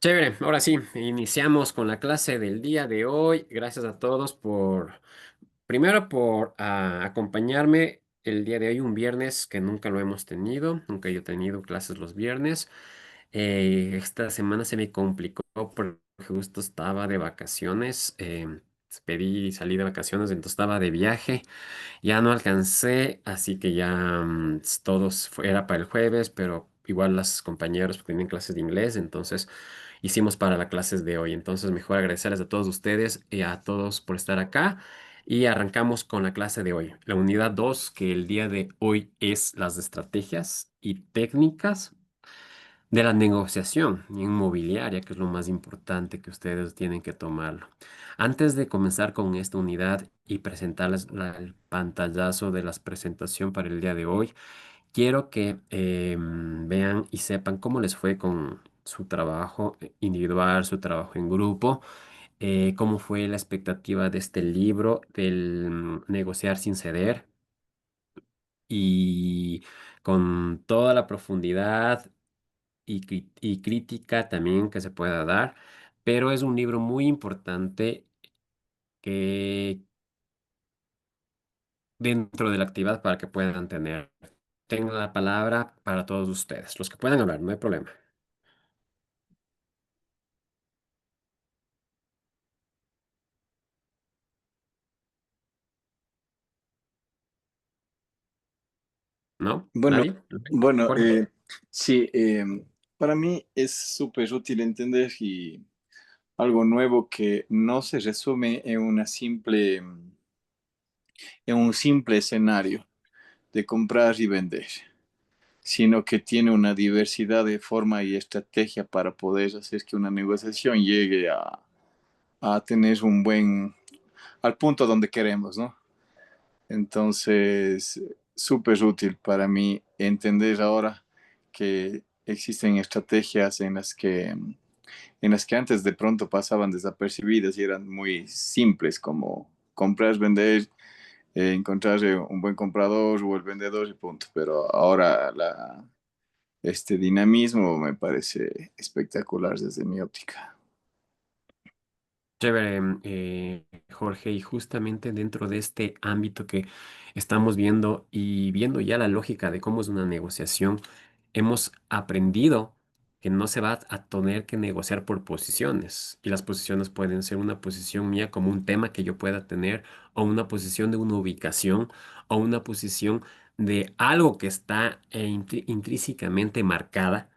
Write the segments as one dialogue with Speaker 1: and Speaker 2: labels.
Speaker 1: Chévere, ahora sí, iniciamos con la clase del día de hoy. Gracias a todos primero por acompañarme el día de hoy, un viernes que nunca lo hemos tenido, nunca yo he tenido clases los viernes. Esta semana se me complicó porque justo estaba de vacaciones, salí de vacaciones, entonces estaba de viaje. Ya no alcancé, así que ya era para el jueves, pero igual las compañeros tienen clases de inglés, entonces hicimos para las clases de hoy. Entonces, mejor agradecerles a todos ustedes y a todos por estar acá. Y arrancamos con la clase de hoy, la unidad 2 que el día de hoy es las estrategias y técnicas de la negociación inmobiliaria, que es lo más importante que ustedes tienen que tomarlo. Antes de comenzar con esta unidad y presentarles el pantallazo de la presentación para el día de hoy, quiero que vean y sepan cómo les fue con su trabajo individual, su trabajo en grupo, cómo fue la expectativa de este libro, del negociar sin ceder y con toda la profundidad y crítica también que se pueda dar, pero es un libro muy importante que dentro de la actividad para que puedan tener. Tengo la palabra para todos ustedes, los que puedan hablar, no hay problema, ¿no?
Speaker 2: Bueno,
Speaker 1: ¿Nadie?
Speaker 2: bueno,
Speaker 1: Jorge.
Speaker 2: sí, para mí es súper útil entender y algo nuevo que no se resume en en un simple escenario de comprar y vender, sino que tiene una diversidad de forma y estrategia para poder hacer que una negociación llegue a tener al punto donde queremos, ¿no? Entonces, súper útil para mí entender ahora que existen estrategias en las que antes de pronto pasaban desapercibidas y eran muy simples, como comprar, vender, encontrar un buen comprador o el vendedor y punto. Pero ahora este dinamismo me parece espectacular desde mi óptica.
Speaker 1: Chévere, Jorge, y justamente dentro de este ámbito que estamos viendo y viendo ya la lógica de cómo es una negociación, hemos aprendido que no se va a tener que negociar por posiciones. Y las posiciones pueden ser una posición mía como un tema que yo pueda tener, o una posición de una ubicación, o una posición de algo que está intrínsecamente marcada.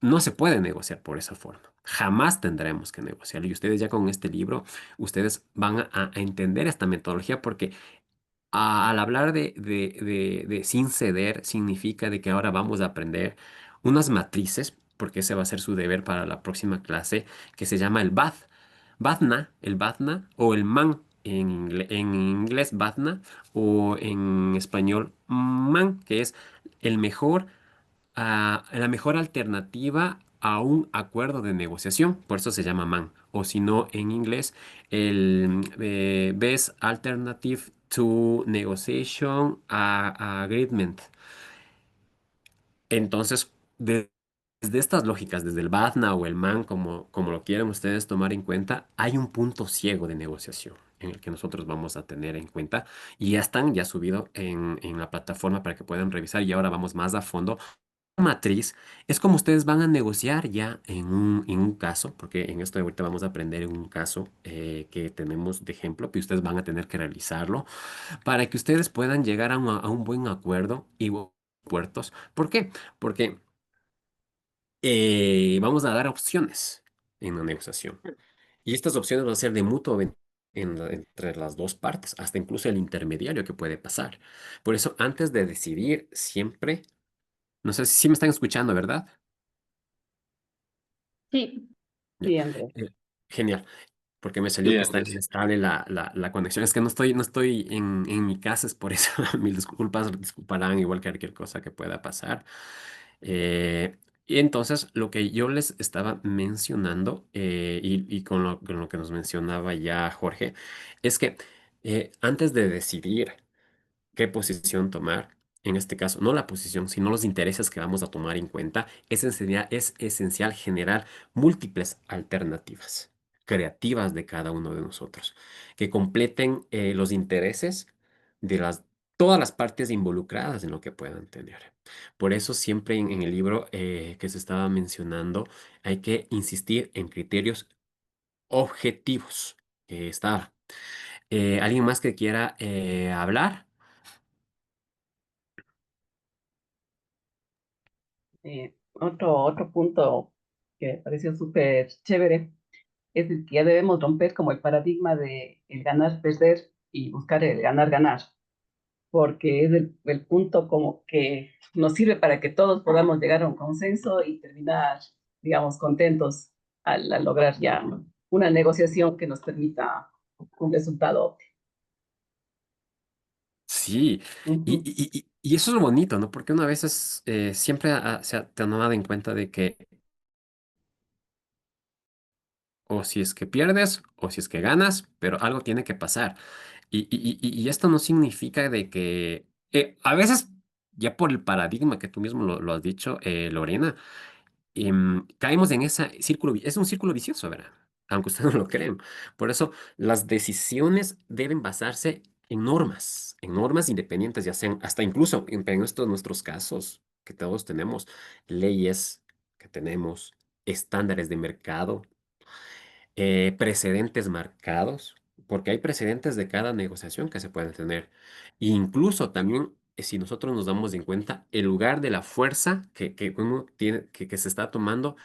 Speaker 1: No se puede negociar por esa forma. Jamás tendremos que negociar. Y ustedes ya con este libro, ustedes van a entender esta metodología porque al hablar de sin ceder, significa de que ahora vamos a aprender unas matrices, porque ese va a ser su deber para la próxima clase, que se llama el BAD. El BADNA o el MAN. En inglés BADNA o en español MAN, que es el mejor la mejor alternativa a un acuerdo de negociación, por eso se llama MAN, o si no, en inglés, el Best Alternative to Negotiation Agreement. Entonces, desde estas lógicas, desde el BATNA o el MAN, como lo quieran ustedes tomar en cuenta, hay un punto ciego de negociación en el que nosotros vamos a tener en cuenta y ya están ya subido en la plataforma para que puedan revisar y ahora vamos más a fondo matriz es como ustedes van a negociar ya en un caso, porque en esto de ahorita vamos a aprender en un caso que tenemos de ejemplo, que ustedes van a tener que realizarlo para que ustedes puedan llegar a un buen acuerdo y puertos. ¿Por qué? Porque vamos a dar opciones en la negociación y estas opciones van a ser de entre las dos partes, hasta incluso el intermediario que puede pasar. Por eso, antes de decidir, siempre, no sé si me están escuchando, ¿verdad?
Speaker 3: Sí,
Speaker 1: Ya.
Speaker 3: sí, Andrés.
Speaker 1: Eh, Genial, porque me salió
Speaker 2: Sí,
Speaker 1: que está
Speaker 2: Andrés.
Speaker 1: inestable la conexión. Es que no estoy en mi casa, es por eso. Mil disculpas, disculparán igual que cualquier cosa que pueda pasar. Y entonces, lo que yo les estaba mencionando, y con lo que nos mencionaba ya Jorge, es que antes de decidir qué posición tomar, en este caso, no la posición, sino los intereses que vamos a tomar en cuenta, es esencial generar múltiples alternativas creativas de cada uno de nosotros, que completen los intereses de todas las partes involucradas en lo que puedan tener. Por eso siempre en el libro que se estaba mencionando, hay que insistir en criterios objetivos. Está. ¿Alguien más que quiera hablar?
Speaker 3: Otro punto que me pareció súper chévere es el que ya debemos romper como el paradigma de el ganar-perder y buscar el ganar-ganar, porque es el punto como que nos sirve para que todos podamos llegar a un consenso y terminar, digamos, contentos al lograr ya una negociación que nos permita un resultado.
Speaker 1: Sí, y,
Speaker 3: Ujú.
Speaker 1: y- y eso es lo bonito, ¿no? Porque una vez siempre se ha tomado en cuenta de que o si es que pierdes o si es que ganas, pero algo tiene que pasar. Y esto no significa de que a veces, ya por el paradigma que tú mismo lo has dicho, Lorena, caemos en ese círculo, es un círculo vicioso, ¿verdad? Aunque ustedes no lo crean. Por eso las decisiones deben basarse en normas independientes, ya sean hasta incluso en estos nuestros casos que todos tenemos, leyes que tenemos, estándares de mercado, precedentes marcados, porque hay precedentes de cada negociación que se pueden tener. E incluso también, si nosotros nos damos en cuenta el lugar de la fuerza que uno tiene, que se está tomando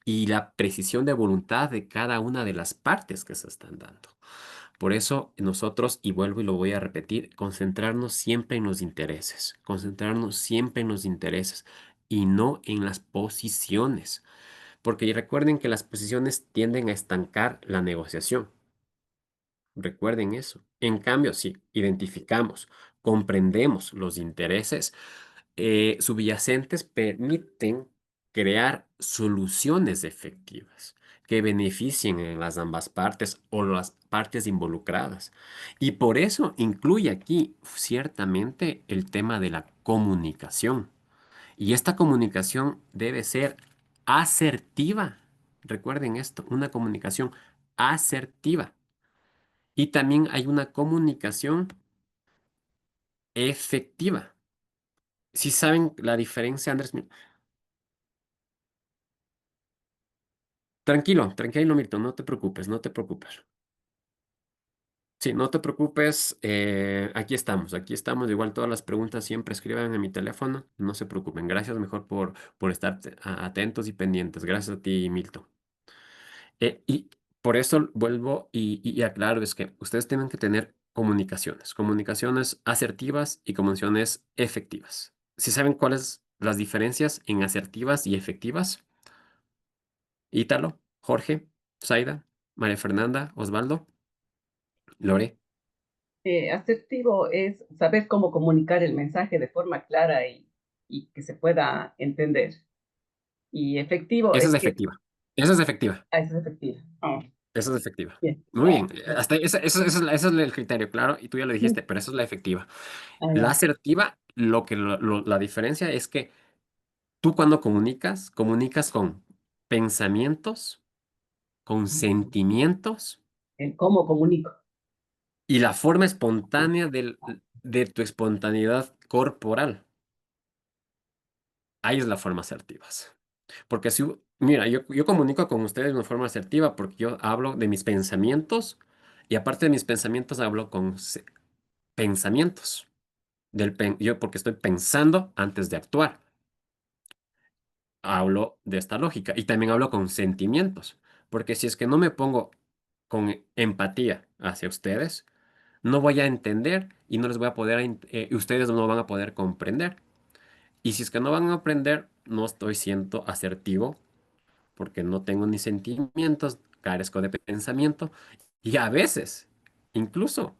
Speaker 1: y la precisión de voluntad de cada una de las partes que se están dando. Por eso nosotros, y vuelvo y lo voy a repetir, concentrarnos siempre en los intereses, concentrarnos siempre en los intereses y no en las posiciones, porque recuerden que las posiciones tienden a estancar la negociación. Recuerden eso. En cambio, si identificamos, comprendemos los intereses, subyacentes permiten crear soluciones efectivas que beneficien a las ambas partes o las partes involucradas. Y por eso incluye aquí ciertamente el tema de la comunicación. Y esta comunicación debe ser asertiva. Recuerden esto, una comunicación asertiva. Y también hay una comunicación efectiva. Si saben la diferencia, Andrés, tranquilo, tranquilo, Milton, no te preocupes, no te preocupes. Sí, no te preocupes, aquí estamos, igual todas las preguntas siempre escriban en mi teléfono, no se preocupen, gracias mejor por estar atentos y pendientes, gracias a ti, Milton. Y por eso vuelvo y aclaro, es que ustedes tienen que tener comunicaciones, comunicaciones asertivas y comunicaciones efectivas. ¿Sí saben cuáles las diferencias en asertivas y efectivas? Ítalo, Jorge, Zaida, María Fernanda, Osvaldo, Lore.
Speaker 3: Asertivo es saber cómo comunicar el mensaje de forma clara y que se pueda entender. Y efectivo
Speaker 1: Esa
Speaker 3: es
Speaker 1: es
Speaker 3: que,
Speaker 1: efectiva. Esa es efectiva.
Speaker 3: eso es efectivo. Oh,
Speaker 1: Esa es efectiva.
Speaker 3: bien.
Speaker 1: Muy bien. Hasta ese es el criterio, claro, y tú ya lo dijiste, pero esa es la efectiva.
Speaker 3: Ah,
Speaker 1: La
Speaker 3: ya.
Speaker 1: asertiva, la diferencia es que tú cuando comunicas, comunicas con pensamientos, con sentimientos
Speaker 3: El cómo comunico.
Speaker 1: y la forma espontánea de tu espontaneidad corporal. Ahí es la forma asertiva. Porque si, mira, yo comunico con ustedes de una forma asertiva porque yo hablo de mis pensamientos y aparte de mis pensamientos hablo con pensamientos. Yo porque estoy pensando antes de actuar. Hablo de esta lógica y también hablo con sentimientos. Porque si es que no me pongo con empatía hacia ustedes, no voy a entender y no les voy a poder, y ustedes no van a poder comprender. Y si es que no van a aprender, no estoy siendo asertivo porque no tengo ni sentimientos, carezco de pensamiento y a veces incluso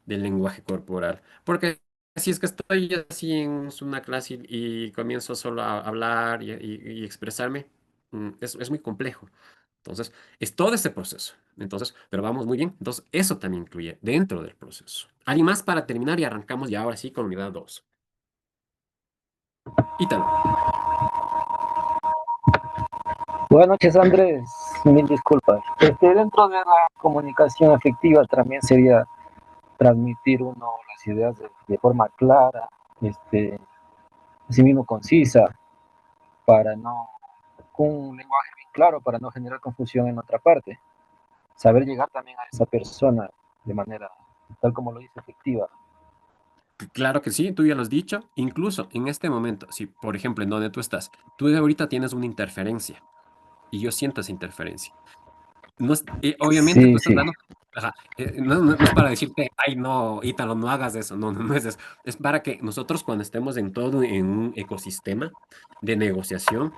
Speaker 1: del lenguaje corporal. Porque si es que estoy así en una clase y comienzo solo a hablar y expresarme, es muy complejo. Entonces, es todo este proceso. Entonces, pero vamos muy bien. Entonces, eso también incluye dentro del proceso. ¿Alguien más para terminar y arrancamos ya ahora sí con unidad 2? Ítalo.
Speaker 4: Buenas noches, Andrés. Mil disculpas. Dentro de la comunicación efectiva también sería transmitir uno las ideas de forma clara, así mismo concisa, para no, con un lenguaje bien claro, para no generar confusión en otra parte. Saber llegar también a esa persona de manera, tal como lo dice, efectiva.
Speaker 1: Claro que sí, tú ya lo has dicho. Incluso en este momento, si por ejemplo en donde tú estás, tú ahorita tienes una interferencia y yo siento esa interferencia. No es- obviamente tú
Speaker 4: Sí,
Speaker 1: estás
Speaker 4: sí.
Speaker 1: dando, ajá, no es para decirte, ay, no, Ítalo, no hagas eso, no es eso. Es para que nosotros cuando estemos en todo, en un ecosistema de negociación,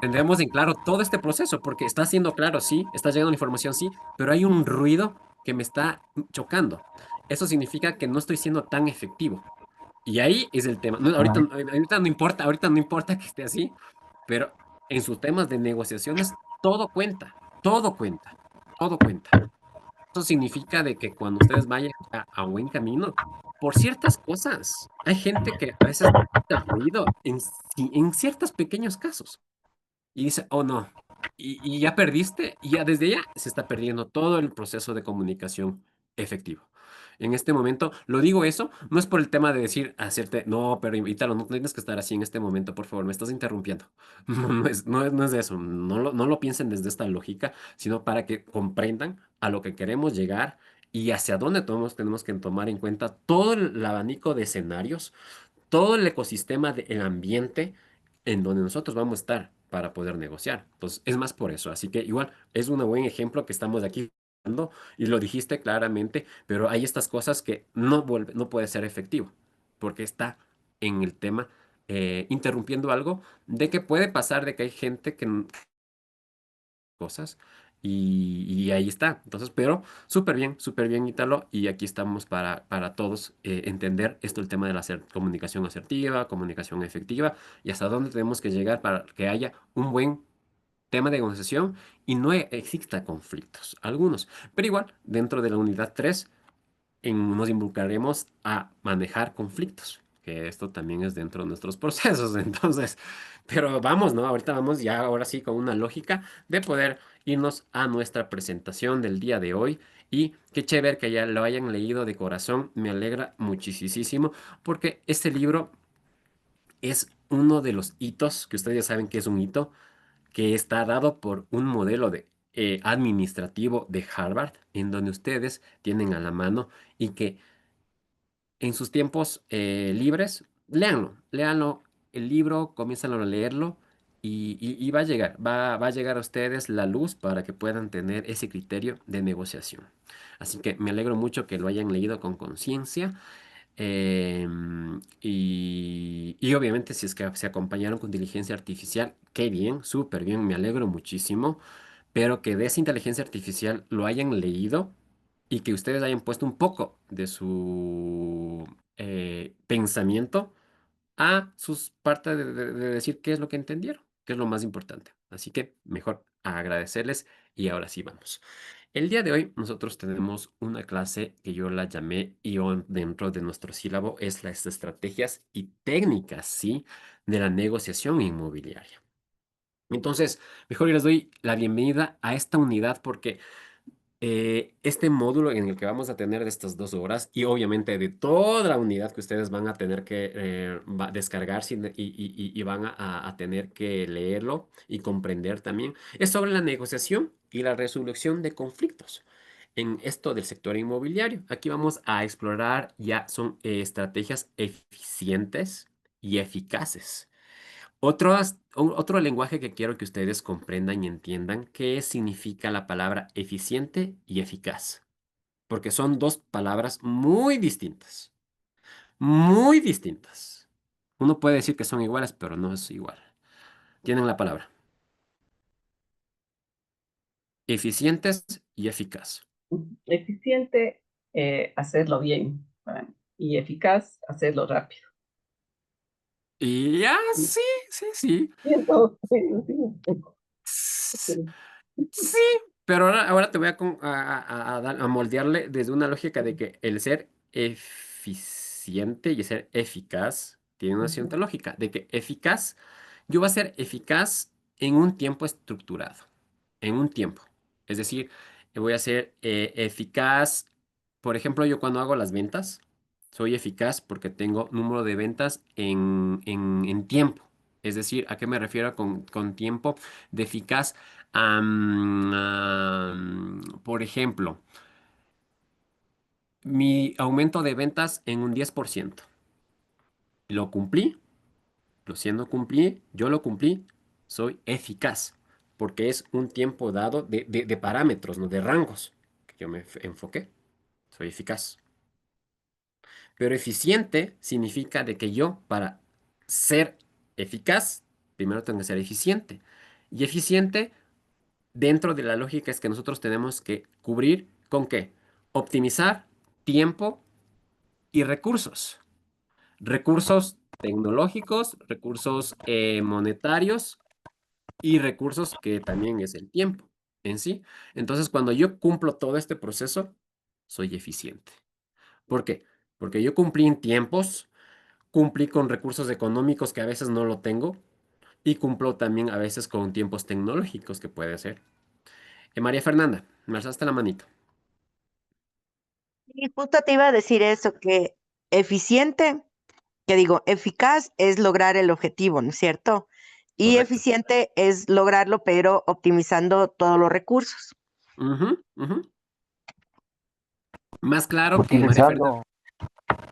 Speaker 1: tendremos en claro todo este proceso, porque está siendo claro, sí, está llegando la información, sí, pero hay un ruido que me está chocando. Eso significa que no estoy siendo tan efectivo. Y ahí es el tema. Ahorita no importa que esté así, pero en sus temas de negociaciones, todo cuenta, todo cuenta. Eso significa de que cuando ustedes vayan a buen camino, por ciertas cosas, hay gente que a veces da ruido en ciertos pequeños casos y dice, oh no, y ya perdiste, y ya desde ya se está perdiendo todo el proceso de comunicación efectivo. En este momento, lo digo eso, no es por el tema de decir, hacerte, no, pero Ítalo, no tienes que estar así en este momento, por favor, me estás interrumpiendo. No es de eso, no lo piensen desde esta lógica, sino para que comprendan a lo que queremos llegar y hacia dónde tenemos que tomar en cuenta todo el abanico de escenarios, todo el ecosistema del ambiente en donde nosotros vamos a estar para poder negociar. Entonces, es más por eso. Así que igual es un buen ejemplo que estamos aquí dando y lo dijiste claramente, pero hay estas cosas que no puede ser efectivo porque está en el tema interrumpiendo algo de que puede pasar de que hay gente que cosas y ahí está. Entonces, pero súper bien, Ítalo, y aquí estamos para todos entender esto, el tema de la comunicación asertiva, comunicación efectiva y hasta dónde tenemos que llegar para que haya un buen tema de negociación y no exista conflictos, algunos, pero igual dentro de la unidad 3 nos involucraremos a manejar conflictos, que esto también es dentro de nuestros procesos, entonces, pero vamos, ¿no? Ahorita vamos ya, ahora sí, con una lógica de poder irnos a nuestra presentación del día de hoy. Y qué chévere que ya lo hayan leído de corazón, me alegra muchísimo, porque este libro es uno de los hitos, que ustedes ya saben que es un hito, que está dado por un modelo de, administrativo de Harvard, en donde ustedes tienen a la mano y que en sus tiempos libres, léanlo el libro, comienzan a leerlo y va a llegar a ustedes la luz para que puedan tener ese criterio de negociación. Así que me alegro mucho que lo hayan leído con conciencia y obviamente si es que se acompañaron con inteligencia artificial, qué bien, súper bien, me alegro muchísimo, pero que de esa inteligencia artificial lo hayan leído y que ustedes hayan puesto un poco de su pensamiento a sus partes de decir qué es lo que entendieron, que es lo más importante. Así que mejor agradecerles y ahora sí vamos. El día de hoy nosotros tenemos una clase que yo la llamé dentro de nuestro sílabo es las estrategias y técnicas, ¿sí? De la negociación inmobiliaria. Entonces, mejor les doy la bienvenida a esta unidad porque este módulo en el que vamos a tener de estas 2 horas y obviamente de toda la unidad que ustedes van a tener que descargarse y van a tener que leerlo y comprender también, es sobre la negociación y la resolución de conflictos en esto del sector inmobiliario. Aquí vamos a explorar ya son estrategias eficientes y eficaces. Otro lenguaje que quiero que ustedes comprendan y entiendan qué significa la palabra eficiente y eficaz, porque son dos palabras muy distintas, muy distintas. Uno puede decir que son iguales, pero no es igual. Tienen la palabra eficientes y eficaz.
Speaker 3: Eficiente, hacerlo bien para mí, y eficaz, hacerlo rápido.
Speaker 1: Y ya,
Speaker 3: Sí,
Speaker 1: sí, sí, sí.
Speaker 3: siento, sí, sí, sí.
Speaker 1: Sí, pero ahora te voy a moldearle desde una lógica de que el ser eficiente y ser eficaz tiene una
Speaker 3: Ujú.
Speaker 1: cierta lógica, de que eficaz, yo voy a ser eficaz en un tiempo estructurado, en un tiempo. Es decir, voy a ser eficaz, por ejemplo, yo cuando hago las ventas, soy eficaz porque tengo número de ventas en tiempo. Es decir, ¿a qué me refiero con tiempo de eficaz? Por ejemplo, mi aumento de ventas en un 10%. Lo cumplí, si no cumplí, yo lo cumplí, soy eficaz, porque es un tiempo dado de parámetros, ¿no? De rangos, que yo me enfoqué, soy eficaz. Pero eficiente significa de que yo, para ser eficaz, primero tengo que ser eficiente. Y eficiente dentro de la lógica es que nosotros tenemos que cubrir con qué? Optimizar tiempo y recursos. Recursos tecnológicos, recursos monetarios y recursos que también es el tiempo en sí. Entonces, cuando yo cumplo todo este proceso, soy eficiente. ¿Por qué? Porque yo cumplí en tiempos, cumplí con recursos económicos que a veces no lo tengo y cumplo también a veces con tiempos tecnológicos que puede ser. María Fernanda, me alzaste la manito.
Speaker 5: Y justo te iba a decir eso, que eficiente, que digo, eficaz es lograr el objetivo, ¿no es cierto? Y
Speaker 1: Correcto.
Speaker 5: eficiente es lograrlo, pero optimizando todos los recursos.
Speaker 1: Ujú, ujú. Más claro que María
Speaker 4: Utilizando,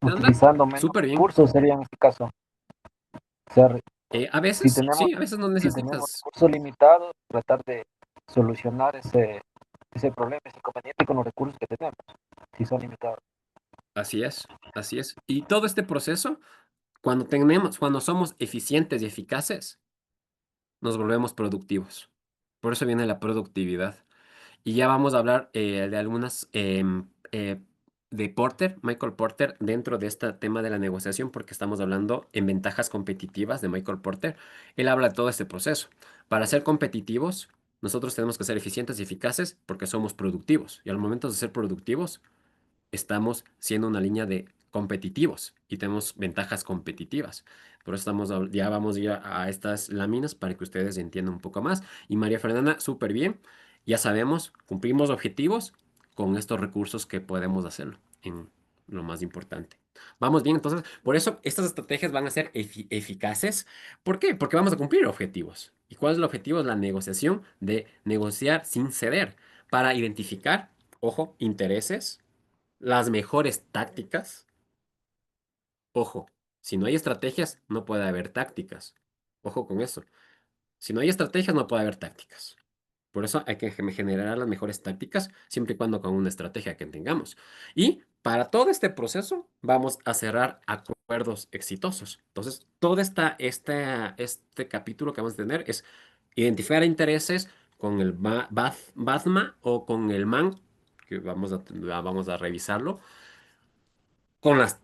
Speaker 1: Fernanda.
Speaker 4: utilizando menos
Speaker 1: Súper bien.
Speaker 4: recursos sería en este caso. O sea,
Speaker 1: A
Speaker 4: si
Speaker 1: veces,
Speaker 4: tenemos,
Speaker 1: sí, a veces no
Speaker 4: si tenemos
Speaker 1: necesitas.
Speaker 4: recursos limitados, tratar de solucionar ese problema, ese inconveniente con los recursos que tenemos, si son limitados.
Speaker 1: Así es, así es. Y todo este proceso, cuando somos eficientes y eficaces, nos volvemos productivos. Por eso viene la productividad. Y ya vamos a hablar de algunas de Porter, Michael Porter, dentro de este tema de la negociación, porque estamos hablando en ventajas competitivas de Michael Porter. Él habla de todo este proceso. Para ser competitivos, nosotros tenemos que ser eficientes y eficaces porque somos productivos. Y al momento de ser productivos, estamos siendo una línea de competitivos y tenemos ventajas competitivas. Por eso ya vamos a ir a estas láminas para que ustedes entiendan un poco más. Y María Fernanda, súper bien. Ya sabemos, cumplimos objetivos con estos recursos que podemos hacerlo en lo más importante. Vamos bien, entonces, por eso estas estrategias van a ser eficaces. ¿Por qué? Porque vamos a cumplir objetivos. ¿Y cuál es el objetivo? Es la negociación de negociar sin ceder para identificar, ojo, intereses, las mejores tácticas. Ojo, si no hay estrategias, no puede haber tácticas. Ojo con eso. Si no hay estrategias, no puede haber tácticas. Por eso hay que generar las mejores tácticas, siempre y cuando con una estrategia que tengamos. Y para todo este proceso, vamos a cerrar acuerdos exitosos. Entonces, todo este capítulo que vamos a tener es identificar intereses con el BATMA o con el MAN, que vamos a revisarlo con las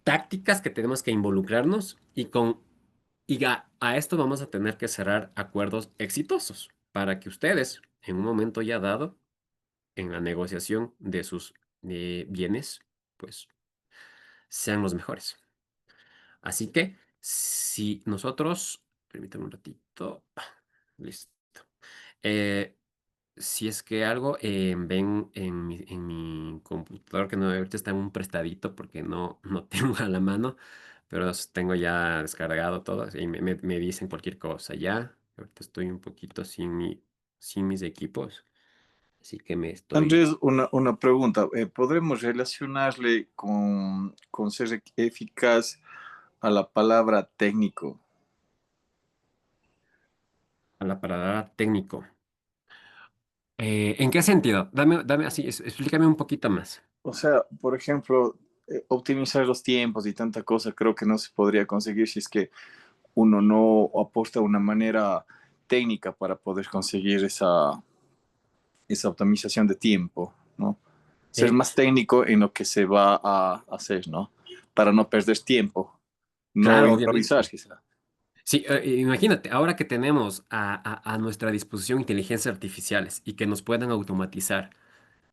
Speaker 1: tácticas que tenemos que involucrarnos y a esto vamos a tener que cerrar acuerdos exitosos para que ustedes, en un momento ya dado, en la negociación de sus bienes, pues sean los mejores. Así que si nosotros, permítanme un ratito, listo. Eh, si es que algo ven en mi computador, que no, ahorita está en un prestadito porque no tengo a la mano, pero tengo ya descargado todo y me dicen cualquier cosa ya. Ahorita estoy un poquito sin mis equipos, así que me estoy...
Speaker 2: Andrés, una pregunta. ¿Podremos relacionarle con ser eficaz a la palabra técnico?
Speaker 1: A la palabra técnico. ¿En qué sentido? Dame así, explícame un poquito más.
Speaker 2: O sea, por ejemplo, optimizar los tiempos y tanta cosa creo que no se podría conseguir si es que uno no aporta una manera técnica para poder conseguir esa optimización de tiempo, ¿no? Ser
Speaker 1: Eh,
Speaker 2: más técnico en lo que se va a hacer, ¿no? Para no perder tiempo, no
Speaker 1: claro,
Speaker 2: improvisar
Speaker 1: obviamente.
Speaker 2: quizá.
Speaker 1: Sí, imagínate, ahora que tenemos a nuestra disposición inteligencias artificiales y que nos puedan automatizar.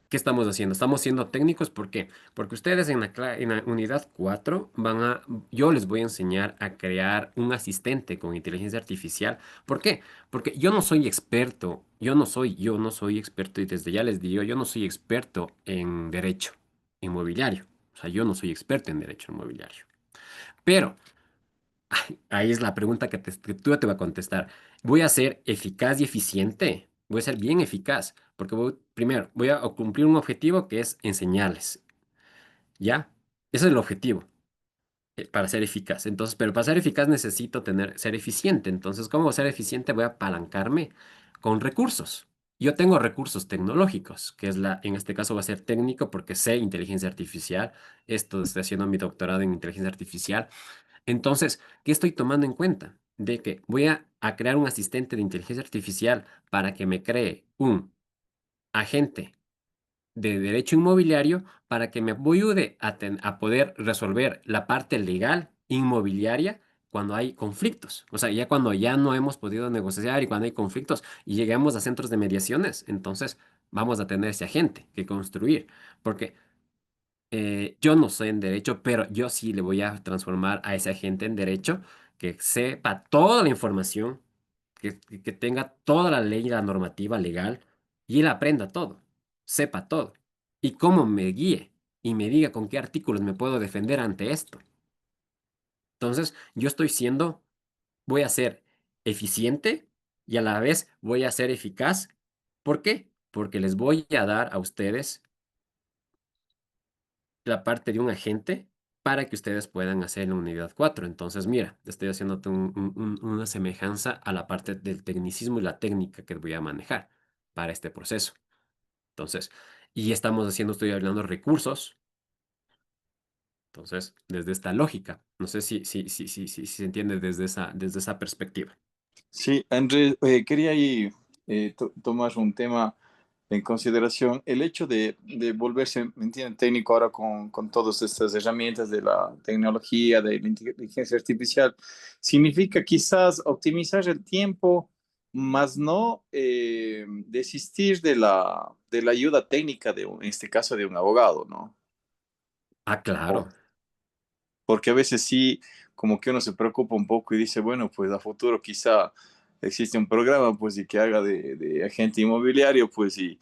Speaker 1: ¿Qué estamos haciendo? Estamos siendo técnicos, ¿por qué? Porque ustedes en la unidad 4 yo les voy a enseñar a crear un asistente con inteligencia artificial. ¿Por qué? Porque yo no soy experto, yo no soy experto y desde ya les digo, yo no soy experto en derecho inmobiliario. O sea, yo no soy experto en derecho inmobiliario. Pero ahí es la pregunta que tú te va a contestar. ¿Voy a ser eficaz y eficiente? Voy a ser bien eficaz, porque primero voy a cumplir un objetivo que es enseñarles, ¿ya? Ese es el objetivo, para ser eficaz. Entonces, pero para ser eficaz necesito ser eficiente. Entonces, ¿cómo ser eficiente? Voy a apalancarme con recursos. Yo tengo recursos tecnológicos, en este caso va a ser técnico porque sé inteligencia artificial. Estoy haciendo mi doctorado en inteligencia artificial. Entonces, ¿qué estoy tomando en cuenta? De que voy a crear un asistente de inteligencia artificial para que me cree un agente de derecho inmobiliario para que me ayude a poder resolver la parte legal inmobiliaria cuando hay conflictos. O sea, ya cuando ya no hemos podido negociar y cuando hay conflictos y llegamos a centros de mediaciones, entonces vamos a tener ese agente que construir. Porque yo no sé en derecho, pero yo sí le voy a transformar a ese agente en derecho que sepa toda la información, que tenga toda la ley, la normativa legal y él aprenda todo, sepa todo. Y cómo me guíe y me diga con qué artículos me puedo defender ante esto. Entonces, voy a ser eficiente y a la vez voy a ser eficaz. ¿Por qué? Porque les voy a dar a ustedes la parte de un agente para que ustedes puedan hacer la unidad 4. Entonces, mira, estoy haciéndote una semejanza a la parte del tecnicismo y la técnica que voy a manejar para este proceso. Entonces, y estoy hablando de recursos. Entonces, desde esta lógica, no sé si se entiende desde esa perspectiva.
Speaker 2: Sí, Andrés, quería ahí tomar un tema en consideración. El hecho de volverse, ¿me entienden?, técnico ahora con todas estas herramientas de la tecnología, de la inteligencia artificial, significa quizás optimizar el tiempo, más no desistir de la ayuda técnica en este caso de un abogado, ¿no?
Speaker 1: Ah, claro,
Speaker 2: Porque a veces sí, como que uno se preocupa un poco y dice, bueno, pues a futuro quizá existe un programa, pues, y que haga de agente inmobiliario, pues, y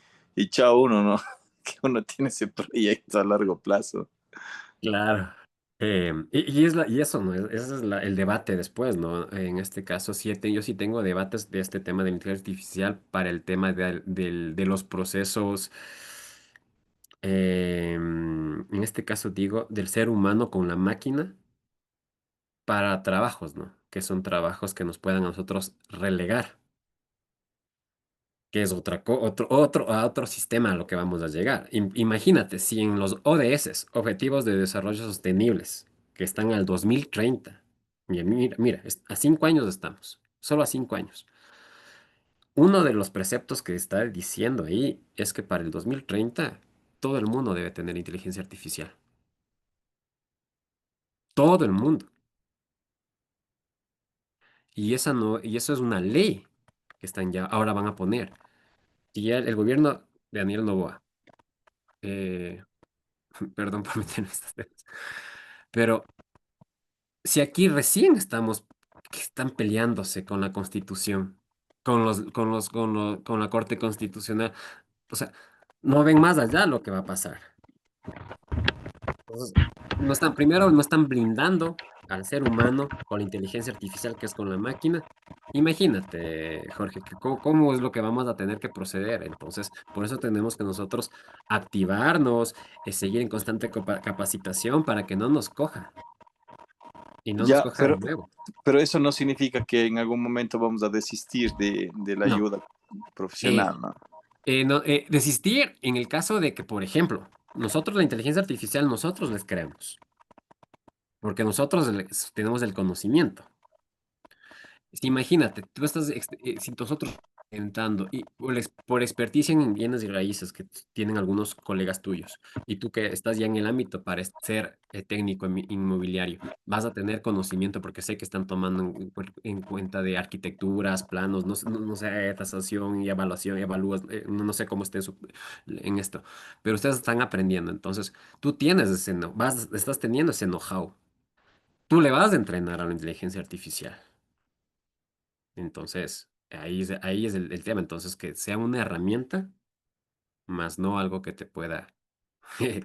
Speaker 2: chao uno, ¿no? Que uno tiene ese proyecto a largo plazo.
Speaker 1: claro. Y eso, ¿no? Ese es el debate después, ¿no? En este caso, yo sí tengo debates de este tema de la inteligencia artificial para el tema de los procesos, en este caso digo, del ser humano con la máquina para trabajos, ¿no? Que son trabajos que nos puedan a nosotros relegar, que es a otro sistema a lo que vamos a llegar. Imagínate, si en los ODS, Objetivos de Desarrollo Sostenibles, que están al 2030, mira, a 5 años estamos, solo a 5 años. Uno de los preceptos que está diciendo ahí es que para el 2030 todo el mundo debe tener inteligencia artificial. Todo el mundo. Y esa no, y eso es una ley que ahora van a poner. Y ya el gobierno de Daniel Noboa, eh, perdón por meterme en estos temas, pero si aquí recién que están peleándose con la Constitución, con la Corte Constitucional, o sea, no ven más allá lo que va a pasar. Entonces, primero no están blindando al ser humano con la inteligencia artificial que es con la máquina. Imagínate, Jorge, que cómo es lo que vamos a tener que proceder. Entonces, por eso tenemos que nosotros activarnos, seguir en constante capacitación para que no nos coja y no nos
Speaker 2: Ya,
Speaker 1: coja de nuevo.
Speaker 2: pero eso no significa que en algún momento vamos a desistir de la
Speaker 1: No,
Speaker 2: ayuda
Speaker 1: eh,
Speaker 2: profesional, ¿no?
Speaker 1: desistir en el caso de que, por ejemplo, nosotros la inteligencia artificial, nosotros les creamos, porque nosotros tenemos el conocimiento. Imagínate, si nosotros Entrando, y por experticia en bienes y raíces que tienen algunos colegas tuyos, y tú que estás ya en el ámbito para ser técnico inmobiliario, vas a tener conocimiento porque sé que están tomando en cuenta de arquitecturas, planos, no sé, tasación y evaluación, evalúas, no sé cómo esté en esto, pero ustedes están aprendiendo, entonces tú tienes ese, estás teniendo ese know-how, tú le vas a entrenar a la inteligencia artificial. Entonces, ahí es el tema. Entonces, que sea una herramienta, más no algo que te pueda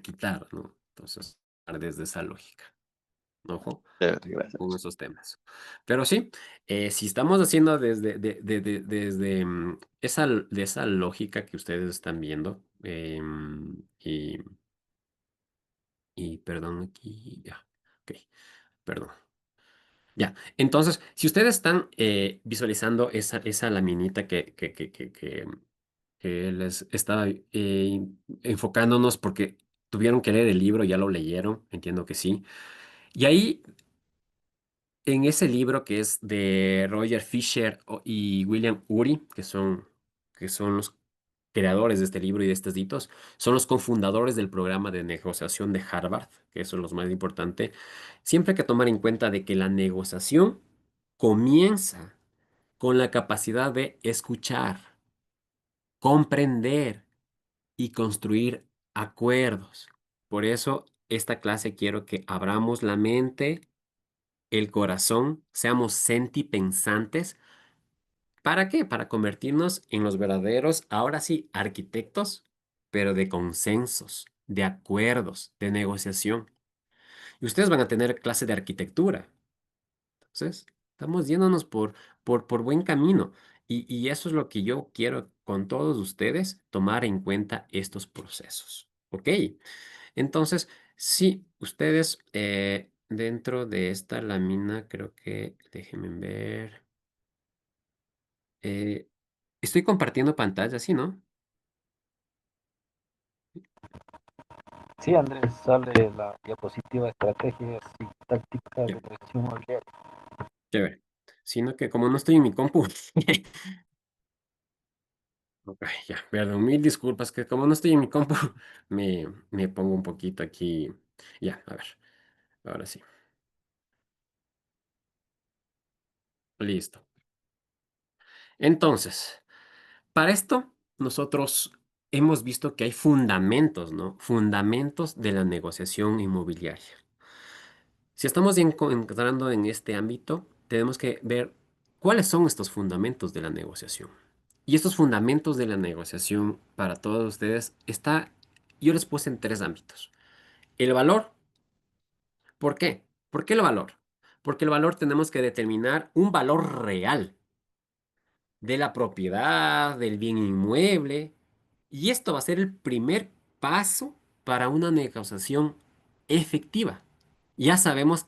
Speaker 1: quitar, ¿no? Entonces, desde esa lógica, ¿no? Ojo
Speaker 2: Chévere,
Speaker 1: con
Speaker 2: gracias.
Speaker 1: esos temas. Pero sí, si estamos haciendo desde de esa lógica que ustedes están viendo, y perdón, aquí, ya, ok, perdón. Ya, entonces, si ustedes están visualizando esa laminita que les estaba enfocándonos porque tuvieron que leer el libro, ya lo leyeron, entiendo que sí. Y ahí, en ese libro que es de Roger Fisher y William Ury, que son los creadores de este libro y de estos hitos, son los cofundadores del programa de negociación de Harvard, que eso es lo más importante. Siempre hay que tomar en cuenta de que la negociación comienza con la capacidad de escuchar, comprender y construir acuerdos. Por eso, esta clase quiero que abramos la mente, el corazón, seamos sentipensantes. ¿Para qué? Para convertirnos en los verdaderos, ahora sí, arquitectos, pero de consensos, de acuerdos, de negociación. Y ustedes van a tener clase de arquitectura. Entonces, estamos yéndonos por buen camino. Y eso es lo que yo quiero con todos ustedes, tomar en cuenta estos procesos. ¿Ok? Entonces, sí, ustedes dentro de esta lámina, creo que, déjenme ver, eh, estoy compartiendo pantalla, ¿sí, no?
Speaker 4: Sí, Andrés, sale la diapositiva estrategias y tácticas de
Speaker 1: Ya,
Speaker 4: inversión inmobiliaria.
Speaker 1: chévere. Sino que como no estoy en mi compu, ok, ya, perdón, mil disculpas, que como no estoy en mi compu, me pongo un poquito aquí. Ya, a ver, ahora sí. Listo. Entonces, para esto, nosotros hemos visto que hay fundamentos, ¿no? Fundamentos de la negociación inmobiliaria. Si estamos entrando en este ámbito, tenemos que ver cuáles son estos fundamentos de la negociación. Y estos fundamentos de la negociación para todos ustedes yo les puse en tres ámbitos. El valor, ¿por qué? ¿Por qué el valor? Porque el valor tenemos que determinar un valor real de la propiedad, del bien inmueble. Y esto va a ser el primer paso para una negociación efectiva. Ya sabemos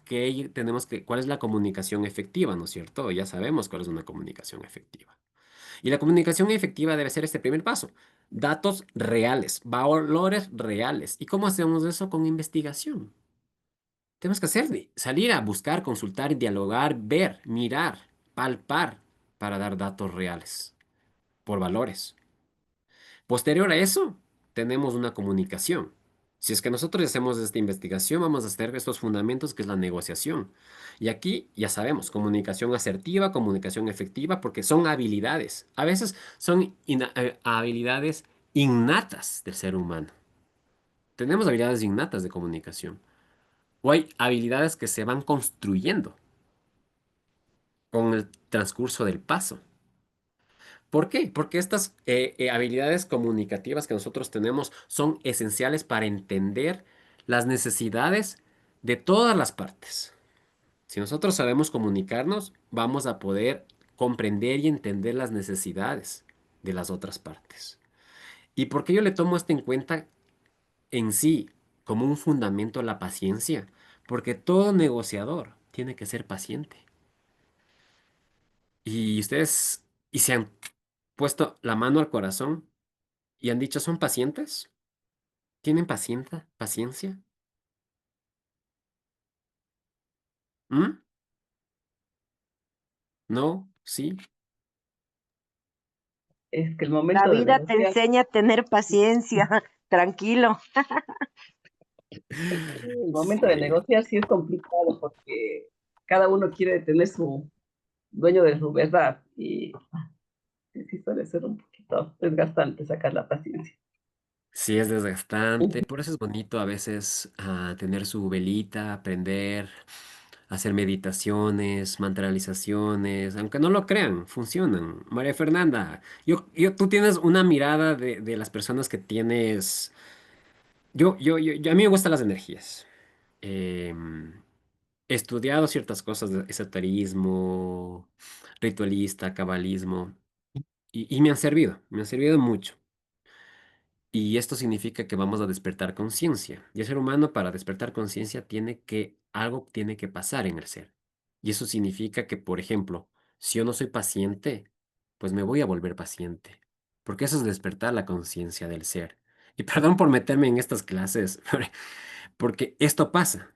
Speaker 1: cuál es la comunicación efectiva, ¿no es cierto? Ya sabemos cuál es una comunicación efectiva. Y la comunicación efectiva debe ser este primer paso. Datos reales, valores reales. ¿Y cómo hacemos eso? Con investigación. Tenemos que salir a buscar, consultar, dialogar, ver, mirar, palpar para dar datos reales por valores. Posterior a eso, tenemos una comunicación. Si es que nosotros hacemos esta investigación, vamos a hacer estos fundamentos que es la negociación. Y aquí ya sabemos, comunicación asertiva, comunicación efectiva, porque son habilidades. A veces son habilidades innatas del ser humano. Tenemos habilidades innatas de comunicación. O hay habilidades que se van construyendo con el transcurso del paso. ¿Por qué? Porque estas habilidades comunicativas que nosotros tenemos son esenciales para entender las necesidades de todas las partes. Si nosotros sabemos comunicarnos, vamos a poder comprender y entender las necesidades de las otras partes. ¿Y por qué yo le tomo esto en cuenta en sí como un fundamento a la paciencia? Porque todo negociador tiene que ser paciente. Y ustedes, y se han puesto la mano al corazón y han dicho, ¿son pacientes? ¿Tienen paciencia? ¿Mm? ¿No? ¿Sí?
Speaker 3: Es que el
Speaker 5: La
Speaker 3: momento de
Speaker 5: vida te
Speaker 3: negociar,
Speaker 5: enseña a tener paciencia, tranquilo.
Speaker 3: el momento de
Speaker 1: Sí,
Speaker 3: negociar sí es complicado porque cada uno quiere tener su dueño de su verdad y sí, sí suele ser un poquito desgastante sacar la paciencia.
Speaker 1: sí es desgastante,
Speaker 3: Ujú.
Speaker 1: por eso es bonito a veces tener su velita, aprender, hacer meditaciones, mantralizaciones, aunque no lo crean, funcionan. María Fernanda, tú tienes una mirada de las personas que tienes. A mí me gustan las energías. Em, He estudiado ciertas cosas de esoterismo, ritualista, cabalismo, y me han servido mucho. Y esto significa que vamos a despertar conciencia. Y el ser humano para despertar conciencia algo tiene que pasar en el ser. Y eso significa que, por ejemplo, si yo no soy paciente, pues me voy a volver paciente. Porque eso es despertar la conciencia del ser. Y perdón por meterme en estas clases, porque esto pasa.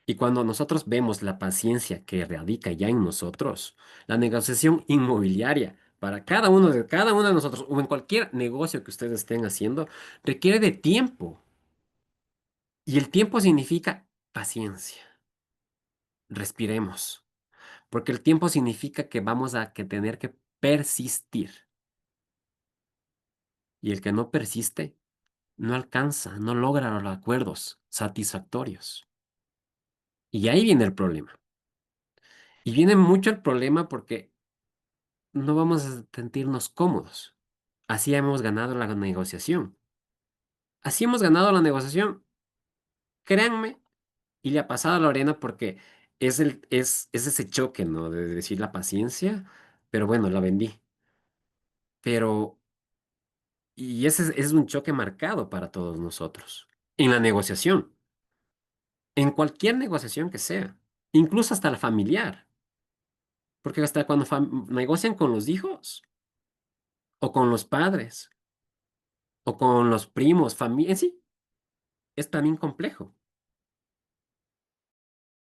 Speaker 1: Y cuando nosotros vemos la paciencia que radica ya en nosotros, la negociación inmobiliaria para cada uno de nosotros o en cualquier negocio que ustedes estén haciendo requiere de tiempo. Y el tiempo significa paciencia. Respiremos, porque el tiempo significa que vamos a tener que persistir. Y el que no persiste no alcanza, no logra los acuerdos satisfactorios. Y ahí viene el problema. Y viene mucho el problema porque no vamos a sentirnos cómodos. Así hemos ganado la negociación. Así hemos ganado la negociación. Créanme, y le ha pasado a Lorena porque es ese choque, ¿no? De decir la paciencia, pero bueno, la vendí. Pero, y ese es un choque marcado para todos nosotros. En la negociación, en cualquier negociación que sea, incluso hasta la familiar. Porque hasta cuando negocian con los hijos, o con los padres, o con los primos, familia, sí, es también complejo.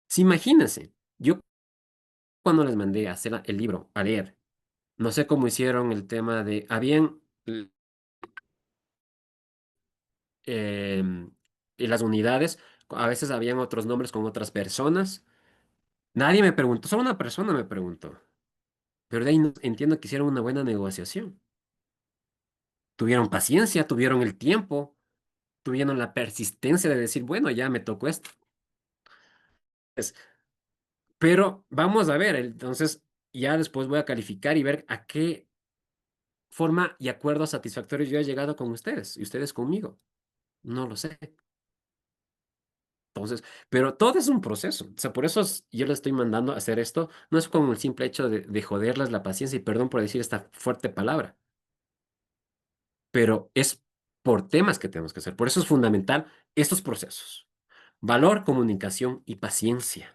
Speaker 1: Sí, imagínense, yo cuando les mandé a hacer el libro, a leer, no sé cómo hicieron el tema em, y las unidades, a veces habían otros nombres con otras personas. Nadie me preguntó, solo una persona me preguntó, pero de ahí entiendo que hicieron una buena negociación. Tuvieron paciencia, tuvieron el tiempo, tuvieron la persistencia de decir, bueno, ya me tocó esto. Es- Pero vamos a ver, entonces ya después voy a calificar y ver a qué forma y acuerdos satisfactorios yo he llegado con ustedes y ustedes conmigo. No lo sé. Entonces, pero todo es un proceso. O sea, por eso yo les estoy mandando a hacer esto. No es como el simple hecho de joderles la paciencia, y perdón por decir esta fuerte palabra, pero es por temas que tenemos que hacer. Por eso es fundamental estos procesos. Valor, comunicación y paciencia.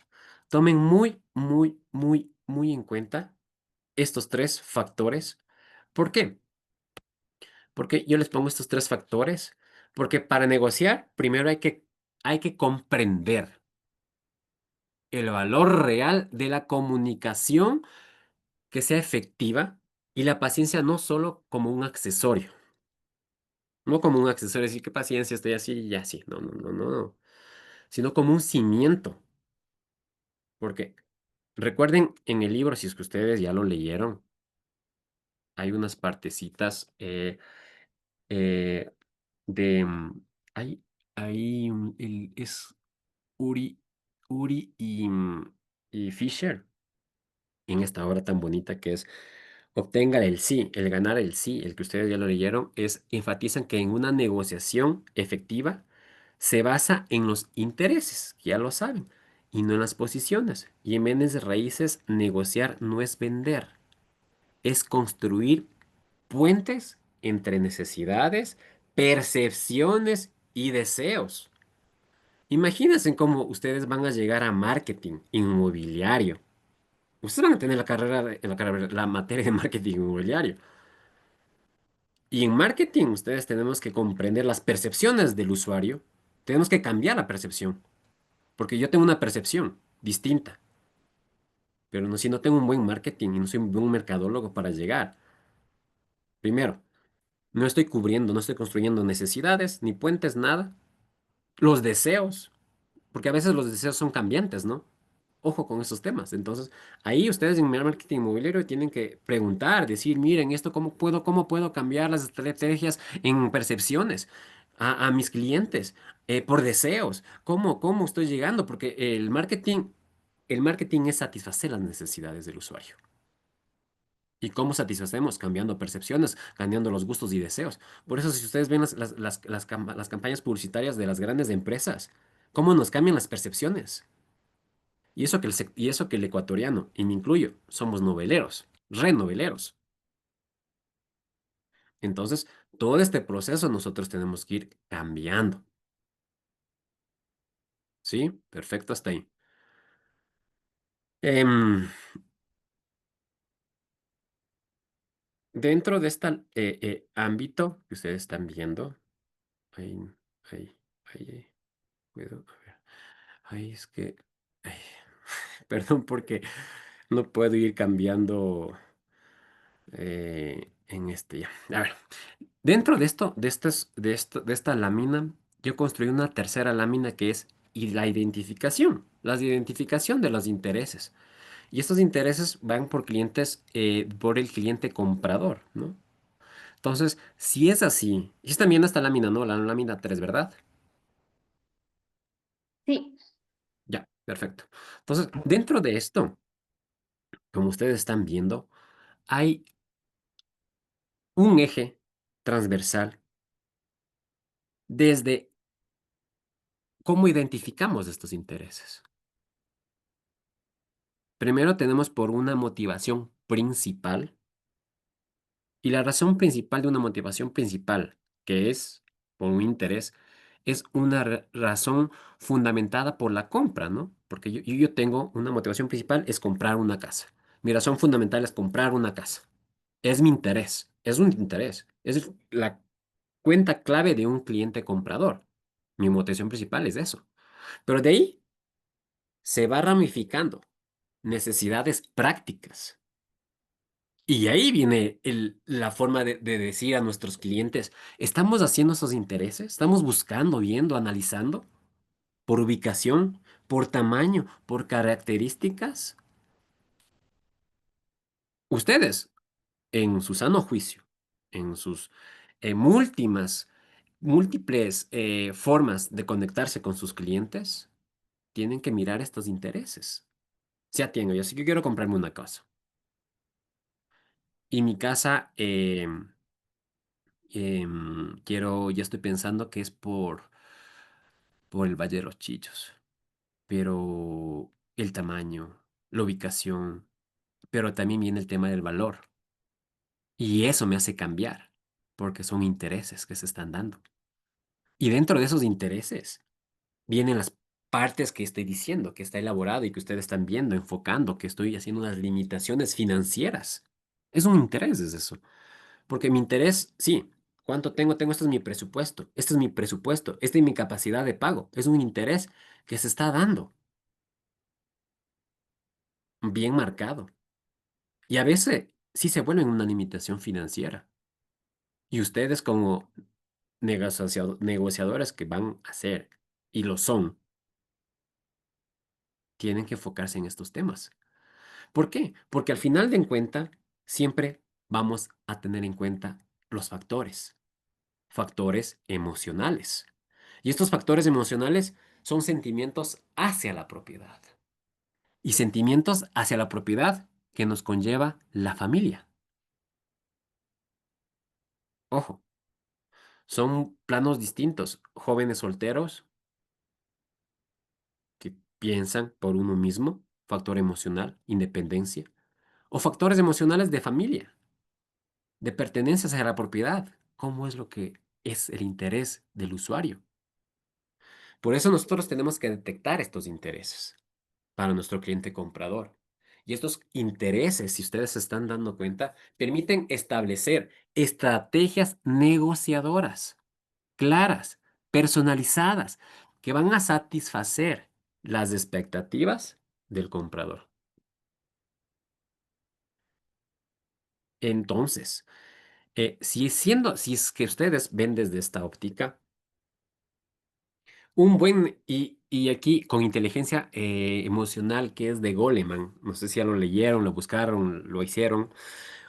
Speaker 1: Tomen muy, muy, muy, muy en cuenta estos tres factores. ¿Por qué? Porque yo les pongo estos tres factores, porque para negociar, primero hay que comprender el valor real de la comunicación que sea efectiva y la paciencia no solo como un accesorio, no como un accesorio, decir qué paciencia, estoy así y así, no, no, no, no, sino como un cimiento, porque recuerden en el libro, si es que ustedes ya lo leyeron, hay unas partecitas eh, de, hay, es Uri, Uri y Fisher en esta obra tan bonita que es obtenga el sí, el ganar el sí, el que ustedes ya lo leyeron, enfatizan que en una negociación efectiva se basa en los intereses, que ya lo saben, y no en las posiciones. Y en bienes raíces, negociar no es vender, es construir puentes entre necesidades, percepciones y deseos. Imagínense cómo ustedes van a llegar a marketing inmobiliario. Ustedes van a tener la materia de marketing inmobiliario. Y en marketing, ustedes tenemos que comprender las percepciones del usuario. Tenemos que cambiar la percepción, porque yo tengo una percepción distinta, pero no, si no tengo un buen marketing y no soy un buen mercadólogo para llegar. Primero, no estoy cubriendo, no estoy construyendo necesidades, ni puentes, nada. Los deseos, porque a veces los deseos son cambiantes, ¿no? Ojo con esos temas. Entonces, ahí ustedes en marketing inmobiliario tienen que preguntar, decir, miren, esto cómo puedo cambiar las estrategias en percepciones a mis clientes por deseos. ¿Cómo estoy llegando? Porque el marketing es satisfacer las necesidades del usuario. ¿Y cómo satisfacemos? Cambiando percepciones, cambiando los gustos y deseos. Por eso, si ustedes ven las campañas publicitarias de las grandes empresas, ¿cómo nos cambian las percepciones? Y eso que el ecuatoriano, y me incluyo, somos noveleros, renoveleros. Entonces, todo este proceso nosotros tenemos que ir cambiando. ¿Sí? Perfecto, hasta ahí. Em, Dentro de este ámbito que ustedes están viendo, ahí, ahí, ahí, puedo, a ver, ahí es que, ay, perdón porque no puedo ir cambiando en este ya. A ver, dentro de esto, de esta lámina, yo construí una tercera lámina que es la identificación de los intereses. Y estos intereses van por clientes, por el cliente comprador, ¿no? Entonces, si es así, y es también esta lámina, ¿no? La lámina 3, ¿verdad?
Speaker 6: Sí,
Speaker 1: Ya, perfecto. Entonces, dentro de esto, como ustedes están viendo, hay un eje transversal desde cómo identificamos estos intereses. Primero tenemos por una motivación principal, y la razón principal de una motivación principal, que es por un interés, es una razón fundamentada por la compra, ¿no? Porque yo tengo una motivación principal, es comprar una casa. Mi razón fundamental es comprar una casa. Es mi interés, es un interés, es la cuenta clave de un cliente comprador. Mi motivación principal es eso. Pero de ahí se va ramificando necesidades prácticas. Y ahí viene la forma de decir a nuestros clientes, ¿estamos haciendo esos intereses? ¿Estamos buscando, viendo, analizando por ubicación, por tamaño, por características? Ustedes, en su sano juicio, en sus múltiples formas de conectarse con sus clientes, tienen que mirar estos intereses. Ya tengo, yo sí que quiero comprarme una casa. Y mi casa, ya estoy pensando que es por el Valle de los Chillos, pero el tamaño, la ubicación, pero también viene el tema del valor. Y eso me hace cambiar, porque son intereses que se están dando. Y dentro de esos intereses vienen las partes que estoy diciendo, que está elaborado y que ustedes están viendo, enfocando, que estoy haciendo unas limitaciones financieras. Es un interés, es eso. Porque mi interés, sí, ¿cuánto tengo? Tengo, este es mi presupuesto, este es mi presupuesto, esta es mi capacidad de pago. Es un interés que se está dando, bien marcado. Y a veces sí se vuelve una limitación financiera. Y ustedes como negociadores que van a ser, y lo son, tienen que enfocarse en estos temas. ¿Por qué? Porque al final de cuenta, siempre vamos a tener en cuenta los factores emocionales. Y estos factores emocionales son sentimientos hacia la propiedad. Y sentimientos hacia la propiedad que nos conlleva la familia. Ojo, son planos distintos. Jóvenes solteros que piensan por uno mismo, factor emocional, independencia, o factores emocionales de familia, de pertenencia hacia la propiedad. ¿Cómo es lo que es el interés del usuario? Por eso nosotros tenemos que detectar estos intereses para nuestro cliente comprador. Y estos intereses, si ustedes se están dando cuenta, permiten establecer estrategias negociadoras claras, personalizadas, que van a satisfacer las expectativas del comprador. Entonces, Si es que ustedes ven desde esta óptica, y aquí con inteligencia emocional que es de Goleman, no sé si ya lo leyeron, lo buscaron, lo hicieron,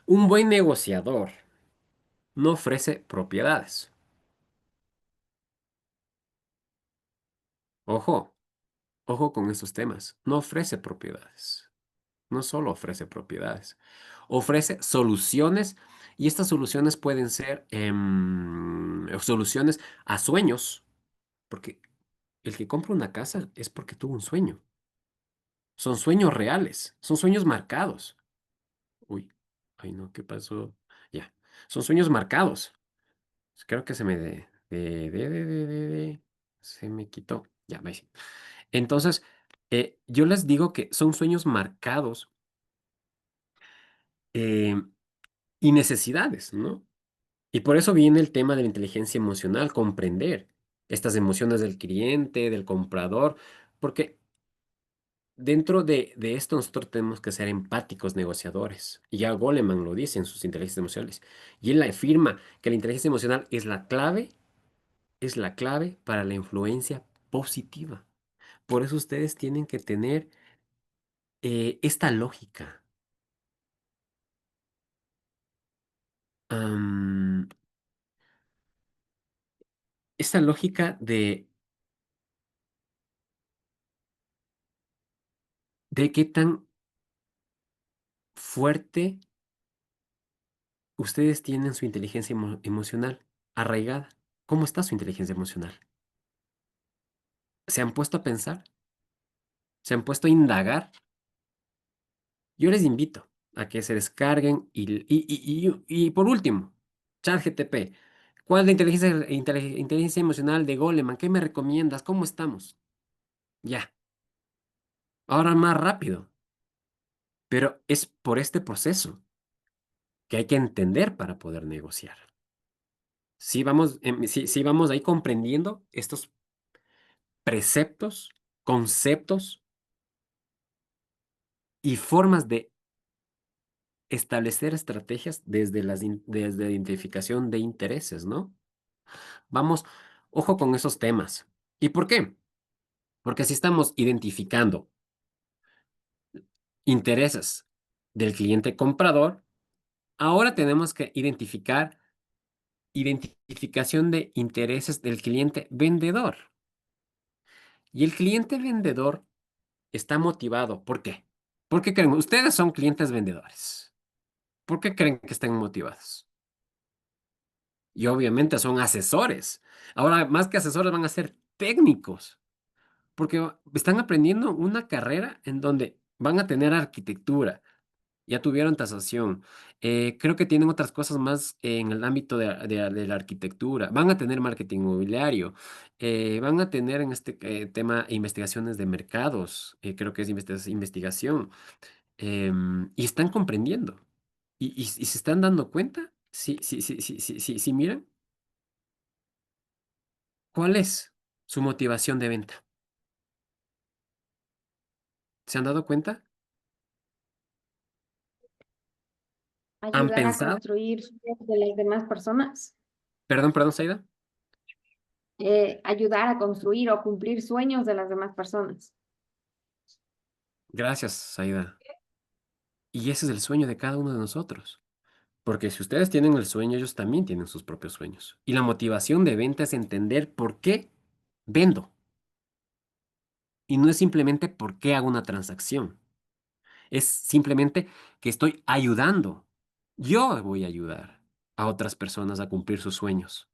Speaker 1: un buen negociador no ofrece propiedades. Ojo, ojo con estos temas, no ofrece propiedades, no solo ofrece propiedades, ofrece soluciones y estas soluciones pueden ser soluciones a sueños, porque el que compra una casa es porque tuvo un sueño. Son sueños reales, son sueños marcados. Uy, ay no, ¿qué pasó? Ya, son sueños marcados. Creo que se me se me quitó. Ya, veis. Entonces, yo les digo que son sueños marcados eh, y necesidades, ¿no? Y por eso viene el tema de la inteligencia emocional, comprender estas emociones del cliente, del comprador, porque dentro de esto nosotros tenemos que ser empáticos negociadores. Y ya Goleman lo dice en sus inteligencias emocionales. Y él afirma que la inteligencia emocional es la clave para la influencia positiva. Por eso ustedes tienen que tener esta lógica. am, Esta lógica de qué tan fuerte ustedes tienen su inteligencia emocional arraigada. ¿Cómo está su inteligencia emocional? ¿Se han puesto a pensar? ¿Se han puesto a indagar? Yo les invito a que se descarguen y por último, ChatGTP. ¿Cuál es la inteligencia emocional de Goleman? ¿Qué me recomiendas? ¿Cómo estamos? Ya, ahora más rápido. Pero es por este proceso que hay que entender para poder negociar. Si vamos ahí comprendiendo estos preceptos, conceptos y formas de establecer estrategias desde la identificación de intereses, ¿no? Vamos, ojo con esos temas. ¿Y por qué? Porque si estamos identificando intereses del cliente comprador, ahora tenemos que identificar identificación de intereses del cliente vendedor. Y el cliente vendedor está motivado. ¿Por qué? ¿Por qué creen? Ustedes son clientes vendedores. ¿Por qué creen que están motivados? Y obviamente son asesores. Ahora, más que asesores, van a ser técnicos. Porque están aprendiendo una carrera en donde van a tener arquitectura, ya tuvieron tasación, creo que tienen otras cosas más en el ámbito de la arquitectura, van a tener marketing inmobiliario, van a tener en este tema investigaciones de mercados, creo que es investigación, y están comprendiendo y se están dando cuenta, sí, miran, ¿cuál es su motivación de venta? ¿Se han dado cuenta? ¿Han
Speaker 6: Ayudar a
Speaker 1: pensado?
Speaker 6: construir sueños de las demás personas,
Speaker 1: Perdón, Saida.
Speaker 6: ayudar a construir o cumplir sueños de las demás personas.
Speaker 1: Gracias, Saida. Y ese es el sueño de cada uno de nosotros. Porque si ustedes tienen el sueño, ellos también tienen sus propios sueños. Y la motivación de venta es entender por qué vendo. Y no es simplemente por qué hago una transacción. Es simplemente que estoy ayudando. Yo voy a ayudar a otras personas a cumplir sus sueños.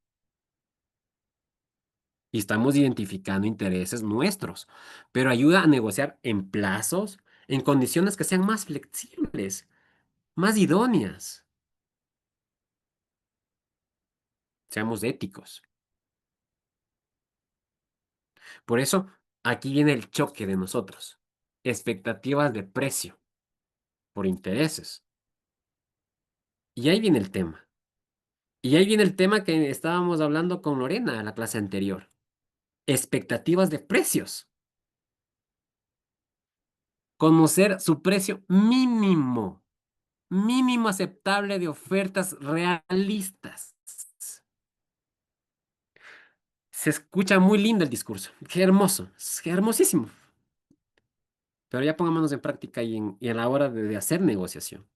Speaker 1: Y estamos identificando intereses nuestros. Pero ayuda a negociar en plazos, en condiciones que sean más flexibles, más idóneas. Seamos éticos. Por eso, aquí viene el choque de nosotros. Expectativas de precio por intereses. Y ahí viene el tema. Y ahí viene el tema que estábamos hablando con Lorena en la clase anterior. Expectativas de precios. Conocer su precio mínimo. Mínimo aceptable de ofertas realistas. Se escucha muy lindo el discurso. Qué hermoso, es hermosísimo. Pero ya pongámonos en práctica y en la hora de hacer negociación.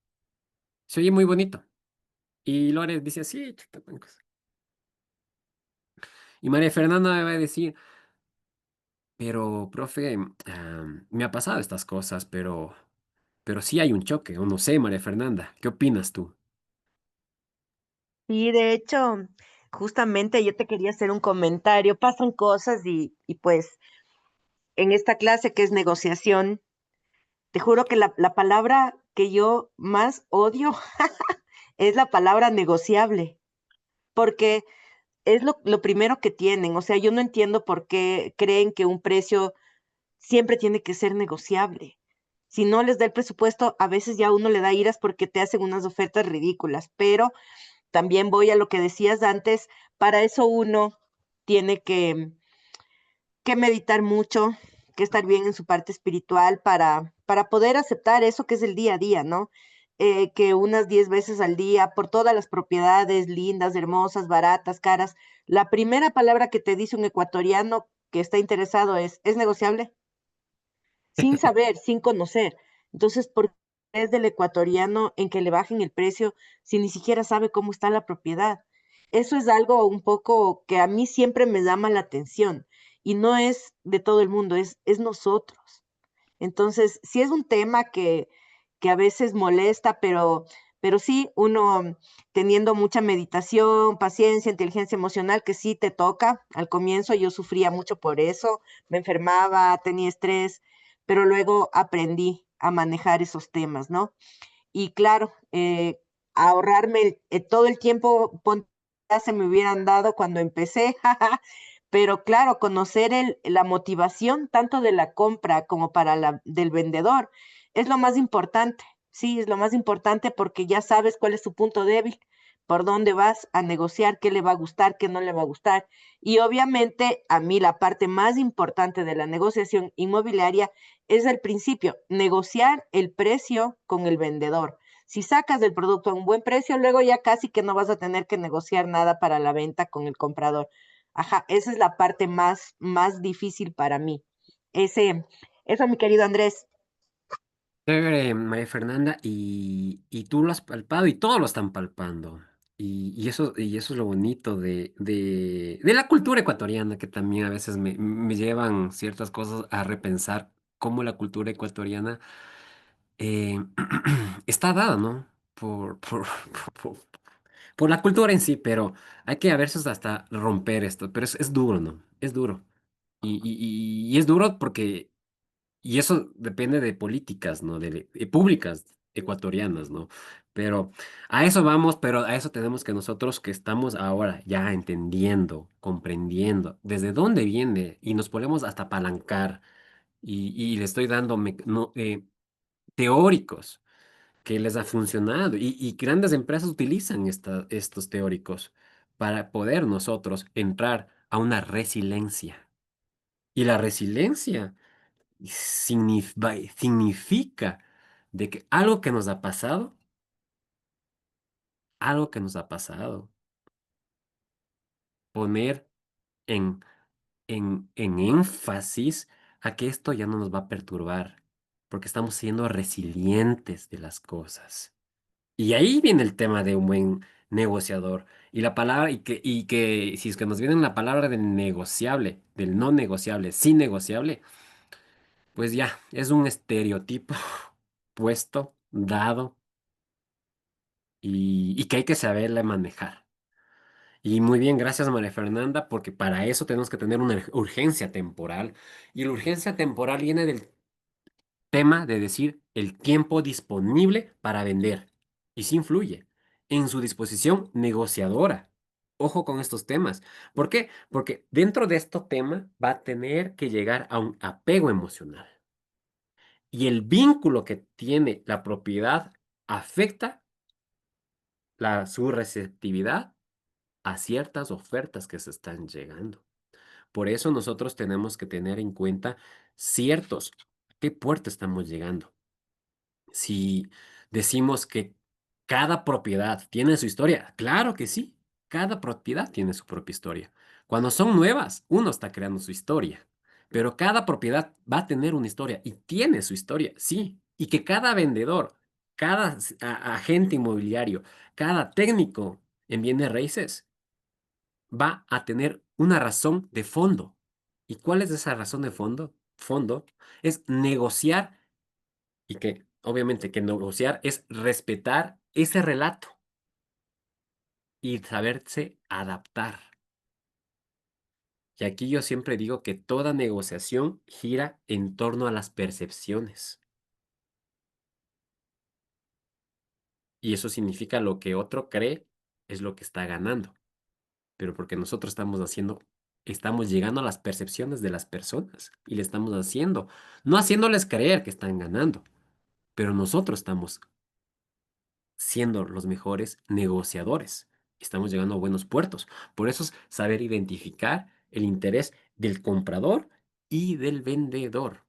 Speaker 1: Se oye muy bonito. Y Lore dice así, chuta, pues. Y María Fernanda me va a decir, pero, profe, me ha pasado estas cosas, pero sí hay un choque, o no sé, María Fernanda, ¿qué opinas tú?
Speaker 5: Y de hecho, justamente yo te quería hacer un comentario. Pasan cosas y pues en esta clase que es negociación, te juro que la palabra que yo más odio es la palabra negociable, porque es lo primero que tienen. O sea, yo no entiendo por qué creen que un precio siempre tiene que ser negociable. Si no les da el presupuesto, a veces ya uno le da iras porque te hacen unas ofertas ridículas, pero también voy a lo que decías antes, para eso uno tiene que meditar mucho, que estar bien en su parte espiritual para poder aceptar eso que es el día a día, ¿no? Que unas 10 veces al día, por todas las propiedades lindas, hermosas, baratas, caras, la primera palabra que te dice un ecuatoriano que está interesado es negociable, sin saber, sin conocer. Entonces, ¿por qué es del ecuatoriano en que le bajen el precio si ni siquiera sabe cómo está la propiedad? Eso es algo un poco que a mí siempre me llama la atención y no es de todo el mundo, es nosotros. Entonces, sí es un tema que a veces molesta, pero sí uno teniendo mucha meditación, paciencia, inteligencia emocional, que sí te toca. Al comienzo yo sufría mucho por eso, me enfermaba, tenía estrés, pero luego aprendí a manejar esos temas, ¿no? Y claro, ahorrarme todo el tiempo, ya se me hubieran dado cuando empecé, pero claro, conocer la motivación tanto de la compra como para la del vendedor es lo más importante. Sí, es lo más importante porque ya sabes cuál es su punto débil, por dónde vas a negociar, qué le va a gustar, qué no le va a gustar. Y obviamente a mí la parte más importante de la negociación inmobiliaria es el principio, negociar el precio con el vendedor. Si sacas del producto a un buen precio, luego ya casi que no vas a tener que negociar nada para la venta con el comprador. Ajá, esa es la parte más difícil para mí. Ese, eso, mi querido Andrés.
Speaker 1: Chévere, María Fernanda, y tú lo has palpado y todos lo están palpando. Y eso es lo bonito de la cultura ecuatoriana, que también a veces me llevan ciertas cosas a repensar cómo la cultura ecuatoriana eh, está dada, ¿no? Por, por la cultura en sí, pero hay que a veces hasta romper esto, pero es duro, ¿no? Es duro. Y es duro porque y eso depende de políticas, ¿no? De públicas ecuatorianas, ¿no? Pero a eso vamos, pero a eso tenemos que nosotros que estamos ahora ya entendiendo, comprendiendo desde dónde viene y nos podemos hasta apalancar y le estoy dando teóricos que les ha funcionado y grandes empresas utilizan estos teóricos para poder nosotros entrar a una resiliencia. Y la resiliencia significa de que algo que nos ha pasado, poner en, en énfasis a que esto ya no nos va a perturbar, porque estamos siendo resilientes de las cosas. Y ahí viene el tema de un buen negociador. Y la palabra, y que si es que nos viene la palabra del negociable, del no negociable, sí negociable, pues ya, es un estereotipo puesto, dado y que hay que saberle manejar. Y muy bien, gracias María Fernanda, porque para eso tenemos que tener una urgencia temporal. Y la urgencia temporal viene del tema de decir el tiempo disponible para vender. Y sí influye en su disposición negociadora. Ojo con estos temas. ¿Por qué? Porque dentro de este tema va a tener que llegar a un apego emocional. Y el vínculo que tiene la propiedad afecta su receptividad a ciertas ofertas que se están llegando. Por eso nosotros tenemos que tener en cuenta ciertos, ¿a qué puerta estamos llegando? Si decimos que Cada propiedad tiene su historia. Claro que sí. Cada propiedad tiene su propia historia. Cuando son nuevas, uno está creando su historia. Pero cada propiedad va a tener una historia y tiene su historia, sí. Y que cada vendedor, cada agente inmobiliario, cada técnico en bienes raíces va a tener una razón de fondo. ¿Y cuál es esa razón de fondo? Fondo es negociar y que obviamente que negociar es respetar ese relato y saberse adaptar. Y aquí yo siempre digo que toda negociación gira en torno a las percepciones. Y eso significa lo que otro cree es lo que está ganando. Pero porque nosotros estamos llegando a las percepciones de las personas y le estamos haciendo, no haciéndoles creer que están ganando, pero nosotros estamos siendo los mejores negociadores. Estamos llegando a buenos puertos. Por eso es saber identificar el interés del comprador y del vendedor.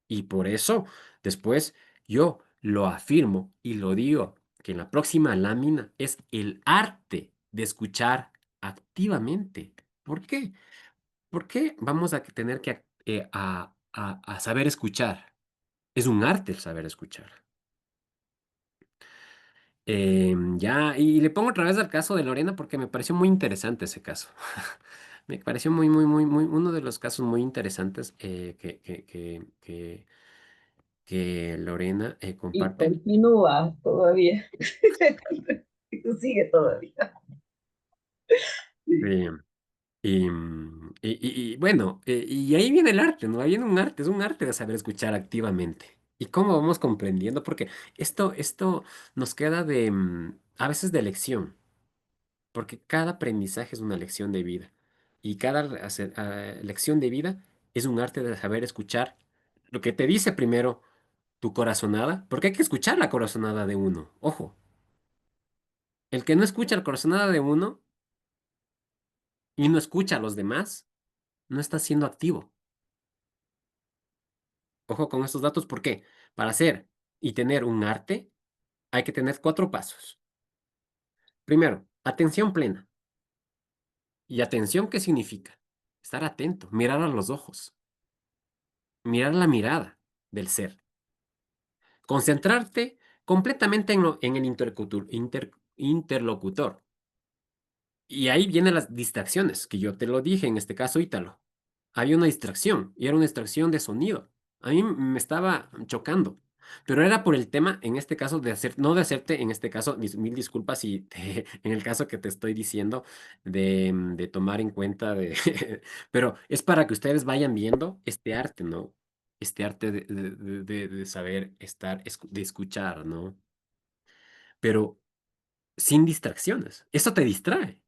Speaker 1: Y por eso, después, yo lo afirmo y lo digo, que en la próxima lámina es el arte de escuchar activamente. ¿Por qué? ¿Por qué vamos a tener que a saber escuchar? Es un arte el saber escuchar. Ya, y le pongo otra vez al caso de Lorena porque me pareció muy interesante ese caso. Me pareció uno de los casos muy interesantes que Lorena
Speaker 3: Y
Speaker 1: comparte.
Speaker 3: continúa todavía. Sigue todavía. Sí.
Speaker 1: Eh, y bueno, y ahí viene el arte, ¿no? Ahí viene un arte, es un arte de saber escuchar activamente. ¿Y cómo vamos comprendiendo? Porque esto nos queda a veces de lección. Porque cada aprendizaje es una lección de vida. Y cada lección de vida es un arte de saber escuchar lo que te dice primero tu corazonada, porque hay que escuchar la corazonada de uno. Ojo, el que no escucha la corazonada de uno y no escucha a los demás, no está siendo activo. Ojo con estos datos, ¿por qué? Para hacer y tener un arte, hay que tener 4 pasos. Primero, atención plena. ¿Y atención qué significa? Estar atento, mirar a los ojos, mirar la mirada del ser. Concentrarte completamente en el interlocutor. Y ahí vienen las distracciones, que yo te lo dije en este caso, Ítalo. Había una distracción, y era una distracción de sonido. A mí me estaba chocando, pero era por el tema, en este caso, no de hacerte, en este caso, mil disculpas si en el caso que te estoy diciendo, de tomar en cuenta, pero es para que ustedes vayan viendo este arte, ¿no? Este arte de saber estar, de escuchar, ¿no? Pero sin distracciones. Eso te distrae.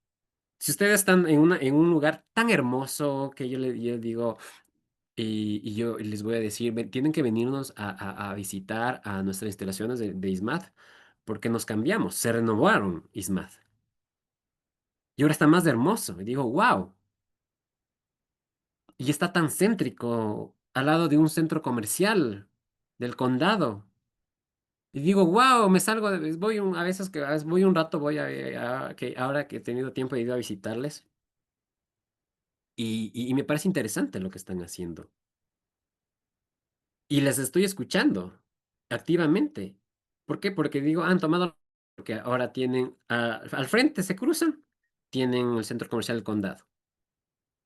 Speaker 1: Si ustedes están en un lugar tan hermoso que yo digo, y yo les voy a decir, tienen que venirnos a visitar a nuestras instalaciones de ISMAD, porque nos cambiamos, se renovaron ISMAD. Y ahora está más hermoso. Y digo, wow. Y está tan céntrico, al lado de un centro comercial del condado. Y digo, wow, me salgo, a veces voy un rato, que ahora que he tenido tiempo he ido a visitarles. Y me parece interesante lo que están haciendo. Y les estoy escuchando activamente. ¿Por qué? Porque digo, han tomado, porque ahora tienen, al frente se cruzan, tienen el centro comercial del condado.